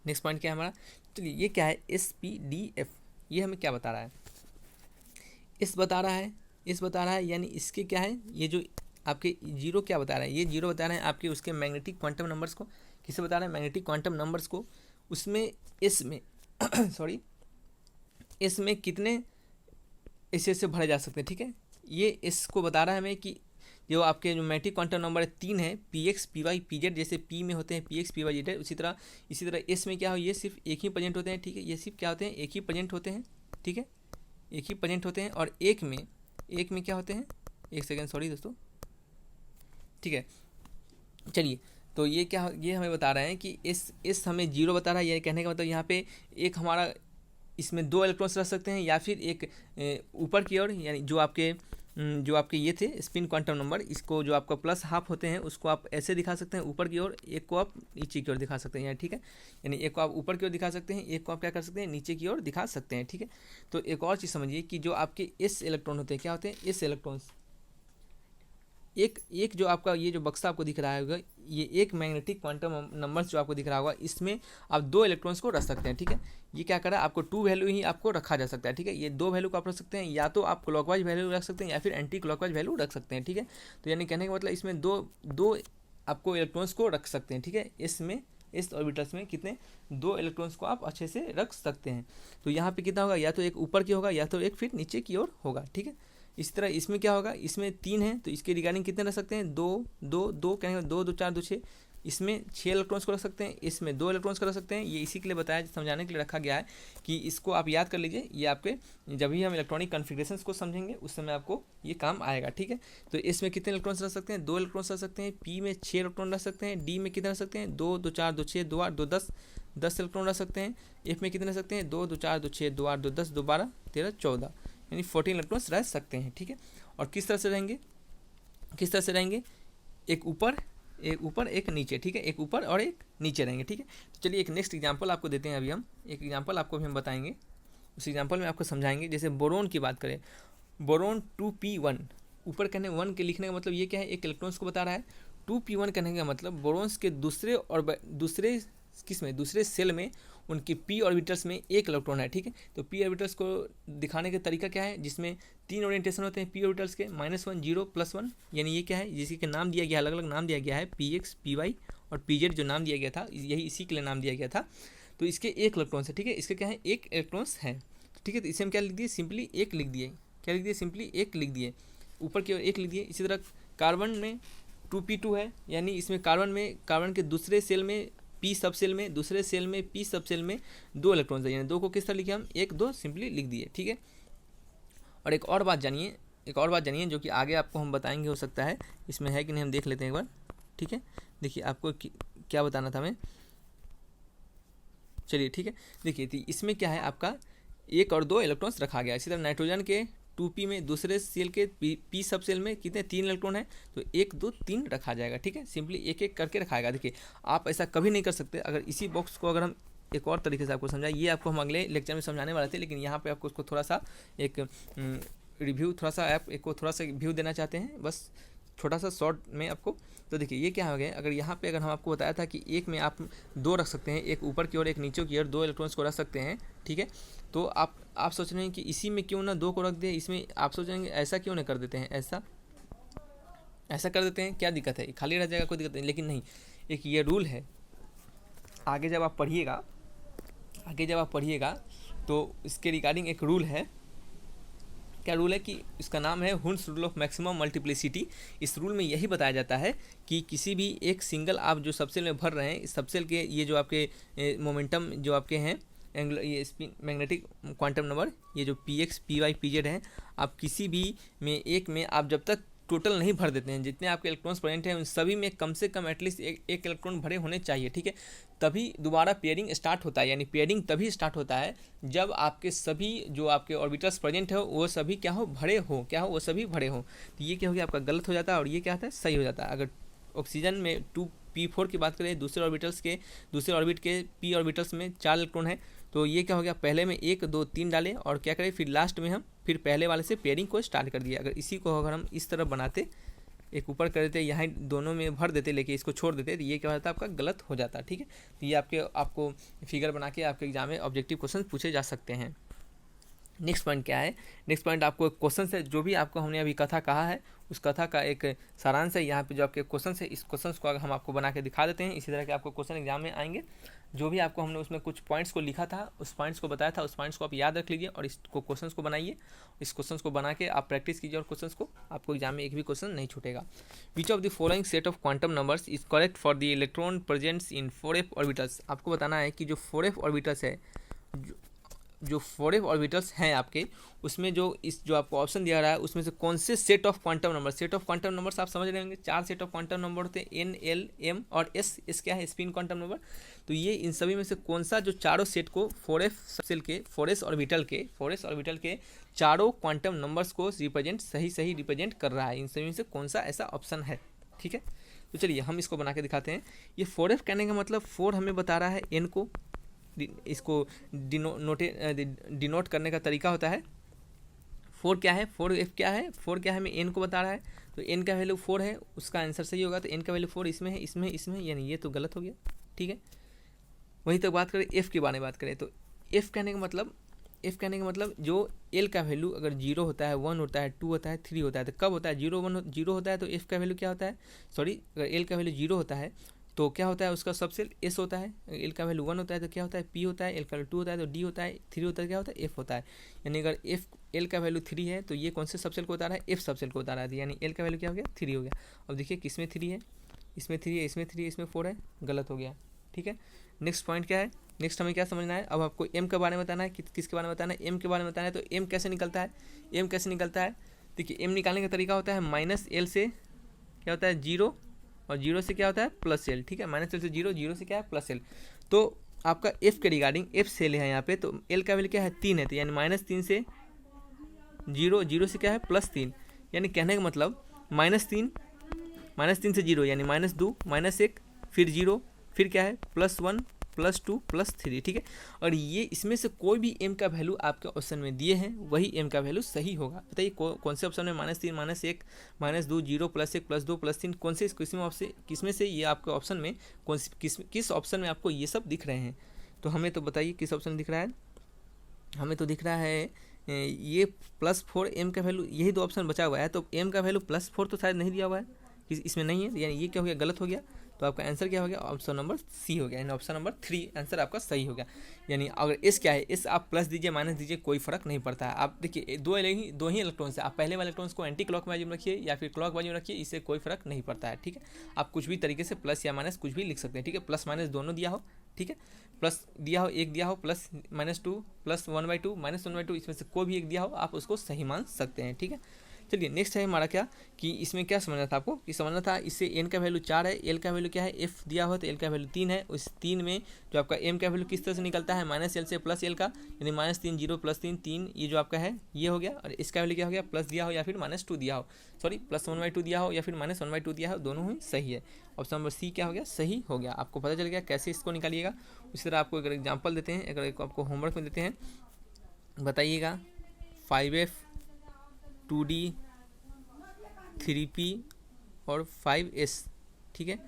नेक्स्ट पॉइंट क्या है हमारा, चलिए ये क्या है, SPDF, ये हमें क्या बता रहा है, इस बता रहा है यानी इसके क्या है, ये जो आपके जीरो क्या बता रहा है, ये जीरो बता रहे हैं आपके उसके मैग्नेटिक क्वांटम नंबर्स को। किसे बता रहे हैं, मैग्नेटिक क्वांटम नंबर्स को। उसमें इसमें सॉरी इसमें कितने ऐसे भरे जा सकते हैं, ठीक है। ये इसको बता रहा है हमें कि जो आपके जो मैग्नेटिक क्वांटम नंबर है 3 है, PX PY PZ, जैसे P में होते हैं PX PY PZ, इसी तरह S में क्या हो, ये सिर्फ एक ही प्रेजेंट होते हैं, ठीक है। ये सिर्फ क्या होते हैं, एक ही प्रेजेंट होते हैं, ठीक है, एक ही प्रेजेंट होते हैं। और एक में क्या होते हैं, एक सेकेंड सॉरी दोस्तों, ठीक है। चलिए तो ये क्या, ये हमें बता रहे हैं कि इस हमें जीरो बता रहा है। ये कहने का मतलब यहाँ पे एक हमारा इसमें दो इलेक्ट्रॉन्स रह सकते हैं, या फिर एक ऊपर की ओर, यानी जो आपके ये थे स्पिन क्वांटम नंबर, इसको जो आपका प्लस हाफ होते हैं उसको आप ऐसे दिखा सकते हैं ऊपर की ओर, एक को आप नीचे की ओर दिखा सकते हैं, ठीक है। यानी एक को आप ऊपर की ओर दिखा सकते हैं, एक को आप क्या कर सकते हैं, नीचे की ओर दिखा सकते हैं, ठीक है। तो एक और चीज़ समझिए कि जो आपके इस इलेक्ट्रॉन होते हैं, क्या होते हैं, इस इलेक्ट्रॉन्स, एक जो आपका ये जो बक्सा आपको दिख रहा होगा, ये एक मैग्नेटिक क्वांटम नंबर्स जो आपको दिख रहा होगा, इसमें आप दो इलेक्ट्रॉन्स को रख सकते हैं, ठीक है। ये क्या कर रहा है, आपको टू वैल्यू ही आपको रखा जा सकता है, ठीक है। ये दो वैल्यू को आप रख सकते हैं, या तो आप क्लॉकवाइज वैल्यू रख सकते हैं या फिर एंटी क्लॉकवाइज वैल्यू रख सकते हैं, ठीक है। तो यानी कहने का मतलब इसमें दो आपको इलेक्ट्रॉन्स को रख सकते हैं, ठीक है। इसमें इस ऑर्बिटल्स में कितने, दो इलेक्ट्रॉन्स को आप अच्छे से रख सकते हैं। तो यहाँ पे कितना होगा, या तो एक ऊपर की होगा या तो एक फिर नीचे की ओर होगा, ठीक है। इस तरह इसमें क्या होगा, इसमें 3 है तो इसके रिगार्डिंग कितने रख सकते हैं, दो दो दो कहेंगे, 2 2 4 2 6, इसमें 6 इलेक्ट्रॉन्स को रख सकते हैं, इसमें 2 इलेक्ट्रॉन्स को रख सकते हैं। ये इसी के लिए बताया, समझाने के लिए रखा गया है कि इसको आप याद कर लीजिए। ये आपके जब भी हम इलेक्ट्रॉनिक कॉन्फ़िगरेशंस को समझेंगे उस समय आपको ये काम आएगा, ठीक है। तो इसमें कितने इलेक्ट्रॉन्स रख सकते हैं, 2 इलेक्ट्रॉन्स रख सकते हैं। P में 6 इलेक्ट्रॉन रख सकते हैं। D में कितने रख सकते हैं, 2 2 4 2 6 2 8 2 10 इलेक्ट्रॉन रख सकते हैं। F में कितने रख सकते हैं, 2 2 4 2 6 2 8 2 10 2 12 13 14, यानी 14 इलेक्ट्रॉन्स रह सकते हैं, ठीक है। और किस तरह से रहेंगे, एक ऊपर एक नीचे, ठीक है, एक ऊपर और एक नीचे रहेंगे, ठीक है। तो चलिए एक नेक्स्ट एग्जांपल आपको देते हैं। अभी हम एक एग्जांपल आपको भी हम बताएंगे, उस एग्जांपल में आपको समझाएंगे। जैसे बोरोन की बात करें, बोरोन 2p1, ऊपर कहने 1 के लिखने का मतलब ये क्या है, एक इलेक्ट्रॉन्स को बता रहा है। 2p1 कहने का मतलब बोरोन्स के दूसरे सेल में उनके p ऑर्बिटल्स में एक इलेक्ट्रॉन है, ठीक है। तो p ऑर्बिटल्स को दिखाने का तरीका क्या है, जिसमें 3 ओरिएंटेशन होते हैं p ऑर्बिटल्स के, -1 0 +1, यानी ये क्या है, जिसके नाम दिया गया, अलग अलग नाम दिया गया है, px py और pz जो नाम दिया गया था, यही इसी के लिए नाम दिया गया था। तो इसके एक इलेक्ट्रॉन्स है, ठीक है, इसके क्या है, एक इलेक्ट्रॉन्स है, ठीक है। तो इसे हम क्या लिख दिए, सिंपली एक लिख दिए, क्या लिख दिए, सिंपली एक लिख दिए, ऊपर की ओर एक लिख दिए। इसी तरह कार्बन में 2p2 है, यानी इसमें कार्बन के दूसरे सेल में p सब सेल में, दूसरे सेल में p सब सेल में 2 इलेक्ट्रॉन्स है, यानी 2 को किस तरह लिखे हम, 1 2 सिंपली लिख दिए, ठीक है। और एक और बात जानिए जो कि आगे आपको हम बताएंगे, हो सकता है इसमें है कि नहीं, हम देख लेते हैं एक बार, ठीक है। देखिए आपको क्या बताना था हमें, चलिए ठीक है। देखिए तो इसमें क्या है, आपका 1 और 2 इलेक्ट्रॉन्स रखा गया। इसी तरह नाइट्रोजन के 2p में दूसरे सेल के p सब सेल में कितने 3 इलेक्ट्रॉन है, तो 1 2 3 रखा जाएगा, ठीक है। सिंपली एक एक करके रखाएगा। देखिए आप ऐसा कभी नहीं कर सकते। अगर इसी बॉक्स को अगर हम एक और तरीके से आपको समझाए, ये आपको हम अगले लेक्चर में समझाने वाले थे, लेकिन यहाँ पे आपको उसको थोड़ा सा एक रिव्यू, थोड़ा सा व्यू देना चाहते हैं, बस छोटा सा शॉर्ट में आपको। तो देखिए ये क्या हो गया, अगर यहाँ पे अगर हम आपको बताया था कि एक में आप 2 रख सकते हैं, एक ऊपर की ओर एक नीचे की ओर, 2 इलेक्ट्रॉन्स को रख सकते हैं, ठीक है। तो आप सोच रहे हैं कि इसी में क्यों ना 2 को रख दें, इसमें आप सोच रहे हैं ऐसा क्यों ना कर देते हैं, ऐसा कर देते हैं, क्या दिक्कत है, खाली रह जाएगा, कोई दिक्कत नहीं। लेकिन नहीं, एक ये रूल है, आगे जब आप पढ़िएगा तो इसके रिगार्डिंग एक रूल है, क्या रूल है कि इसका नाम है Hund's rule of maximum multiplicity. इस रूल में यही बताया जाता है कि किसी भी एक सिंगल आप जो सबसेल में भर रहे हैं, इस सबसेल के ये जो आपके मोमेंटम जो आपके हैं एंगुलर ये स्पिन मैग्नेटिक क्वांटम नंबर, ये जो p x p y p z हैं, आप किसी भी में एक में आप जब तक टोटल नहीं भर देते हैं, जितने आपके इलेक्ट्रॉन्स प्रेजेंट हैं उन सभी में कम से कम एटलीस्ट एक इलेक्ट्रॉन भरे होने चाहिए, ठीक है। तभी दोबारा पेयरिंग स्टार्ट होता है, यानी पेयरिंग तभी स्टार्ट होता है जब आपके सभी जो आपके ऑर्बिटल्स प्रेजेंट हो वो सभी क्या हो, भरे हो, क्या हो, वो सभी भरे हो। तो ये क्या हो गया आपका गलत हो जाता है और ये क्या होता है, सही हो जाता है। अगर ऑक्सीजन में 2p4 की बात करें, दूसरे ऑर्बिट के p ऑर्बिटल्स में 4 इलेक्ट्रॉन है, तो ये क्या हो गया, पहले में 1 2 3 डालें और क्या करें, फिर लास्ट में हम फिर पहले वाले से पेयरिंग को स्टार्ट कर दिया। अगर इसी को अगर हम इस तरफ बनाते, एक ऊपर कर देते, यहाँ दोनों में भर देते लेके इसको छोड़ देते, तो ये क्या होता है आपका गलत हो जाता है, ठीक है। तो ये आपको फिगर बना के आपके एग्जाम में ऑब्जेक्टिव क्वेश्चन पूछे जा सकते हैं। नेक्स्ट पॉइंट क्या है, नेक्स्ट पॉइंट आपको क्वेश्चन से जो भी आपको हमने अभी कथा कहा है उस कथा का एक सारांश है यहाँ पे जो आपके क्वेश्चन है, इस क्वेश्चन को हम आपको बना के दिखा देते हैं। इसी तरह के आपको क्वेश्चन एग्जाम में आएंगे। जो भी आपको हमने उसमें कुछ पॉइंट्स को लिखा था, उस पॉइंट्स को बताया था, उस पॉइंट्स को आप याद रख लीजिए और इसको क्वेश्चंस को बनाइए। इस क्वेश्चंस को बना के आप प्रैक्टिस कीजिए और क्वेश्चंस को आपको एग्जाम में एक भी क्वेश्चन नहीं छूटेगा। Which of the following set of quantum numbers is correct for the electron presents in 4f orbitals. आपको बताना है कि जो 4f ऑर्बिटल्स है, जो 4f ऑर्बिटल्स हैं आपके, उसमें जो आपको ऑप्शन दिया रहा है उसमें से कौन से set of quantum number, set of quantum numbers आप समझ रहे होंगे, 4 सेट ऑफ क्वांटम नंबर होते हैं, n l m और s क्या है, स्पिन क्वांटम नंबर। तो ये इन सभी में से कौन सा जो चारों सेट को 4f सबसेल के 4s ऑर्बिटल के चारों क्वांटम नंबर्स को सही रिप्रेजेंट कर रहा है, इन सभी में से कौन सा ऐसा ऑप्शन है, ठीक है। तो चलिए हम इसको बना के दिखाते हैं। ये 4f कहने का मतलब 4 हमें बता रहा है n को, इसको डिनोट करने का तरीका होता है 4 क्या है, 4f क्या है, 4 क्या है हमें n को बता रहा है, तो n का वैल्यू 4 है, उसका आंसर सही होगा। तो n का वैल्यू 4 इसमें है, यानी ये तो गलत हो गया, ठीक है। वहीं तक बात करें f के बारे में बात करें, तो f कहने का मतलब जो l का वैल्यू अगर 0 होता है, 1 होता है, 2 होता है, 3 होता है, तो कब होता है, 0 होता है तो f का वैल्यू क्या होता है, अगर l का वैल्यू 0 होता है तो क्या होता है, उसका सबसेल s होता है। l का वैल्यू 1 होता है तो क्या होता है, p होता है। l का वैल्यू 2 होता है तो d होता है। 3 होता है क्या होता है, f होता है। यानी अगर l का वैल्यू 3 है तो ये कौन से सबसेल को बता रहा है, f सबसेल को बता रहा है, यानी l का वैल्यू क्या हो गया, 3 हो गया। अब देखिए किसमें 3 है, इसमें 3 है, इसमें 3 है, इसमें 4 है, गलत हो गया, ठीक है। नेक्स्ट पॉइंट क्या है, नेक्स्ट हमें क्या समझना है, अब आपको m के बारे में बताना है, किसके बारे में बताना है, m के बारे में बताना है। तो m कैसे निकलता है, देखिए m निकालने का तरीका होता है -l से क्या होता है 0 और 0 से क्या होता है +l, ठीक है। -l से 0 से क्या है +l। तो आपका f के रिगार्डिंग f सेल है यहाँ पे, तो l का वैल्यू क्या है 3 है, तो यानी -3 से 0 से क्या है +3, यानी कहने का मतलब -3 से 0 यानी -2 -1 फिर 0 फिर क्या है +1 +2 +3, ठीक है। और ये इसमें से कोई भी m का वैल्यू आपके ऑप्शन में दिए हैं वही m का वैल्यू सही होगा। बताइए कौन से ऑप्शन में -3 -1 -2 0 +1 +2 +3 कौन से किसमें से ये आपके ऑप्शन में किस ऑप्शन में आपको ये सब दिख रहे हैं। तो हमें तो बताइए किस ऑप्शन में दिख रहा है, हमें तो दिख रहा है ये +4 m का वैल्यू, यही दो ऑप्शन बचा हुआ है। तो m का वैल्यू +4 तो शायद नहीं दिया हुआ है, इसमें नहीं है, यानी ये क्या हो गया, गलत हो गया। तो आपका आंसर क्या हो गया, ऑप्शन नंबर सी हो गया, यानी ऑप्शन नंबर 3 आंसर आपका सही हो गया। यानी अगर एस क्या है, एस आप प्लस दीजिए माइनस दीजिए कोई फर्क नहीं पड़ता है। आप देखिए दो ही इलेक्ट्रॉन्स है, आप पहले वाले इलेक्ट्रॉन्स को एंटी क्लॉक वाइज में रखिए या फिर क्लॉक वाइज में रखिए, इससे कोई फर्क नहीं पड़ता है, ठीक है। आप कुछ भी तरीके से प्लस या माइनस कुछ भी लिख सकते हैं, ठीक है। प्लस माइनस दोनों दिया हो, ठीक है, प्लस दिया हो, एक दिया हो, प्लस -2 प्लस 1/2 -1/2, इसमें से कोई भी एक दिया हो आप उसको सही मान सकते हैं, ठीक है। चलिए नेक्स्ट है हमारा क्या, कि इसमें क्या समझना था आपको, कि समझना था इससे n का वैल्यू 4 है, l का वैल्यू क्या है, f दिया हुआ तो l का वैल्यू 3 है। उस 3 में जो आपका m का वैल्यू किस तरह से निकलता है, -l से +l का, यानी -3 0 +3 3, ये जो आपका है ये हो गया। और इसका वैल्यू क्या हो गया, प्लस दिया हो या फिर -2 दिया हो, +1/2 दिया हो या फिर -1/2 दिया हो, दोनों ही सही है। ऑप्शन नंबर सी क्या हो गया, सही हो गया। आपको पता चल गया कैसे इसको निकालिएगा। उसी तरह आपको अगर एग्जाम्पल देते हैं, अगर आपको होमवर्क में देते हैं, बताइएगा 5f 2d 3p और 5s, ठीक है,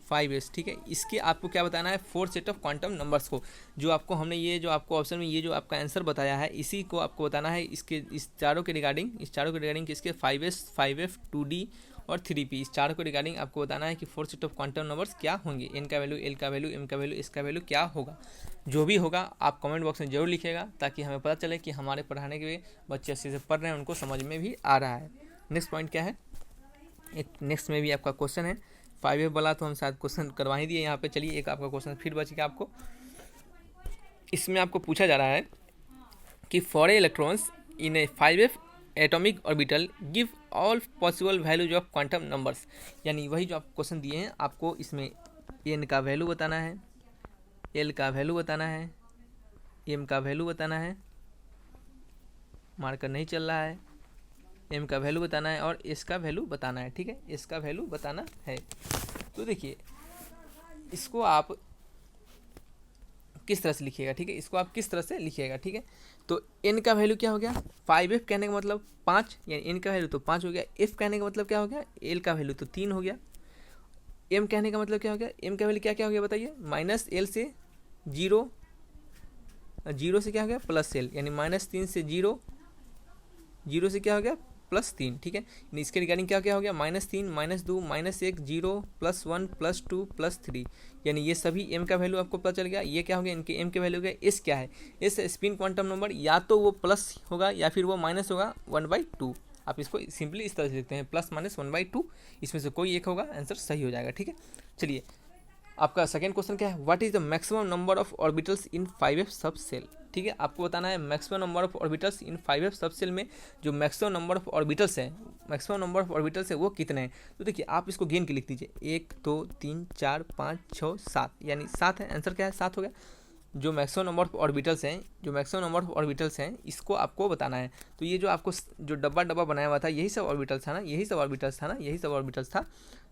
5s, ठीक है। इसके आपको क्या बताना है, 4 सेट ऑफ क्वांटम नंबर्स को, जो आपको हमने ये जो आपको ऑप्शन में ये जो आपका आंसर बताया है, इसी को आपको बताना है, इस चारों के रिगार्डिंग किसके 5s 5f 2d और 3p, इस चारों को रिगार्डिंग आपको बताना है कि 4 सेट ऑफ क्वांटम नंबर्स क्या होंगे, n का वैल्यू, l का वैल्यू, m का वैल्यू, इसका वैल्यू क्या होगा। जो भी होगा आप कमेंट बॉक्स में जरूर लिखिएगा ताकि हमें पता चले कि हमारे पढ़ाने के बच्चे अच्छे से पढ़ रहे हैं, उनको समझ में भी आ रहा है। नेक्स्ट पॉइंट क्या है, एक नेक्स्ट में भी आपका क्वेश्चन है 5F वाला, तो हम शायद क्वेश्चन करवा ही दिए यहाँ पे। चलिए एक आपका क्वेश्चन फिर बच गया आपको। इसमें आपको पूछा जा रहा है कि for electrons in A 5F atomic orbital give all possible values of quantum numbers, यानी वही जो आप क्वेश्चन दिए हैं, आपको इसमें n का वैल्यू बताना है, l का वैल्यू बताना है, m का वैल्यू बताना है, मार्कर नहीं चल रहा है, m का वैल्यू बताना है और s का वैल्यू बताना है। ठीक है, s का वैल्यू बताना है। तो देखिए इसको आप किस तरह से लिखिएगा, ठीक है, इसको आप किस तरह से लिखिएगा। ठीक है, तो n का वैल्यू क्या हो गया, 5F कहने का मतलब 5, यानी n का वैल्यू तो 5 हो गया। f कहने का मतलब क्या हो गया, l का वैल्यू तो 3 हो गया। m कहने का मतलब क्या हो गया, m का वैल्यू क्या क्या हो गया बताइए, माइनस l से 0, 0 से क्या हो गया प्लस l, यानी -3 से 0, 0 से क्या हो गया +3। ठीक है, इसके रिगार्डिंग क्या क्या हो गया, -3, -2, -1, 0, +1, +2, +3, यानी ये सभी m का वैल्यू आपको पता चल गया। ये क्या हो गया, इनके m के वैल्यू हो गया। s क्या है, s स्पिन क्वांटम नंबर, या तो वो प्लस होगा या फिर वो माइनस होगा 1/2। आप इसको सिंपली इस तरह से लिखते हैं, +-1/2, इसमें से कोई एक होगा, आंसर सही हो जाएगा। ठीक है, चलिए आपका सेकेंड क्वेश्चन क्या है, what is the maximum number of orbitals in 5F सब सेल। ठीक है, आपको बताना है maximum number of orbitals in 5F सब सेल में जो मैक्सिमम नंबर ऑफ ऑर्बिटल्स है, मैक्सिमम नंबर ऑफ ऑर्बिटल्स है वो कितने हैं। तो देखिए आप इसको गिन के लिख दीजिए, 1 2 3 4 5 6 7, यानी 7 है। आंसर क्या है, 7 हो गया। जो मैक्सिमम नंबर ऑफ ऑर्बिटल्स हैं, जो मैक्सिमम नंबर ऑफ ऑर्बिटल्स हैं, इसको आपको बताना है। तो ये जो आपको जो डब्बा डब्बा बनाया हुआ था, यही सब ऑर्बिटल्स था ना, यही सब ऑर्बिटल्स था ना, यही सब ऑर्बिटल्स था।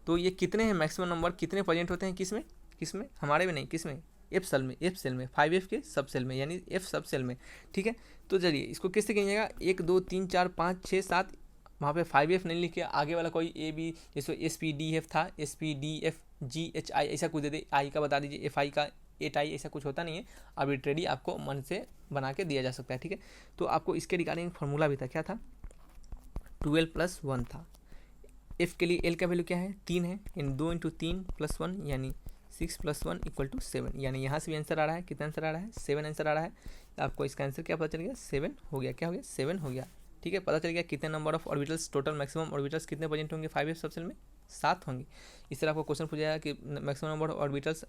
तो ये कितने हैं मैक्सिमम नंबर, कितने प्रेजेंट होते हैं किसमें, किसमें, हमारे में नहीं, किसमें, एफ सेल में, एफ सेल में, 5F के सब सेल में, यानी एफ सब सेल में। ठीक है, तो चलिए इसको किससे कीजिएगा, 1 2 3 4 5 6 7, वहाँ पे 5F नहीं लिखे, आगे वाला कोई ए बी, जैसे SPDF था, SPDFGHI ऐसा कुछ दे दे, आई का बता दीजिए, FI का 8I, ऐसा कुछ होता नहीं है, आर्बिट्रेरी आपको मन से बना के दिया जा सकता है। ठीक है, तो आपको इसके रिगार्डिंग फार्मूला भी था, क्या था, 12 + 1 था। F के लिए L का वैल्यू क्या है, 3 है, यानी 2 × 3 + 1, यानी 6 + 1 = 7, यानी यहाँ से भी आंसर आ रहा है, कितना आंसर आ रहा है, 7 आंसर आ रहा है। आपको इसका आंसर क्या पता चल गया, 7 हो गया, क्या हो गया, 7 हो गया। ठीक है, पता चल गया कितने number of orbitals, total maximum orbitals कितने प्रेजेंट होंगे 5F सब सेल में, 7 होंगे। इस तरह आपको क्वेश्चन पूछा जाएगा कि maximum number of orbitals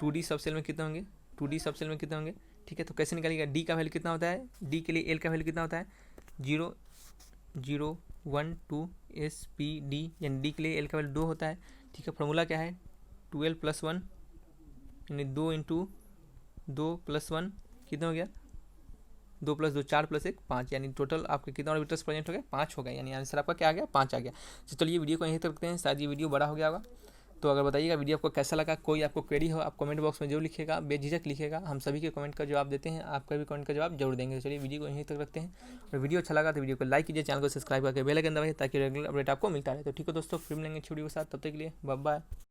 2D सब सेल में कितने होंगे, 2D सब सेल में कितने होंगे। ठीक है, तो कैसे निकालिएगा, D का वैल्यू कितना होता है, D के लिए L का वैल्यू कितना होता है, 0 0 1 2 SPD, यानी D के लिए L का वैल्यू 2 होता है। ठीक है, फॉर्मूला क्या है, 12 + 1, यानी 2 × 2 + 1 कितना हो गया, 2 + 2 4 + 1 5, यानी टोटल आपके कितना ऑर्बिटल्स प्रेजेंट हो गया, 5 हो गया, यानी आंसर आपका क्या आ गया, 5 आ गया। तो चलिए वीडियो को यहीं तक रखते हैं, शायद ये वीडियो बड़ा हो गया होगा। तो अगर बताइएगा वीडियो आपको कैसा लगा, कोई आपको क्वेरी हो आप कमेंट बॉक्स में जरूर लिखिएगा, बेझिझक लिखिएगा, हम सभी के कमेंट का जवाब देते हैं, आपका भी कमेंट का जवाब जरूर देंगे। तो चलिए वीडियो को यहीं तक रखते हैं, और वीडियो अच्छा लगा तो वीडियो को लाइक कीजिए, चैनल को सब्सक्राइब करके बेल आइकन दबाइए ताकि रेगुलर अपडेट आपको मिलता रहे। तो ठीक है दोस्तों, फिर मिलेंगे अच्छी वीडियो के साथ, तब तक के लिए बाय बाय।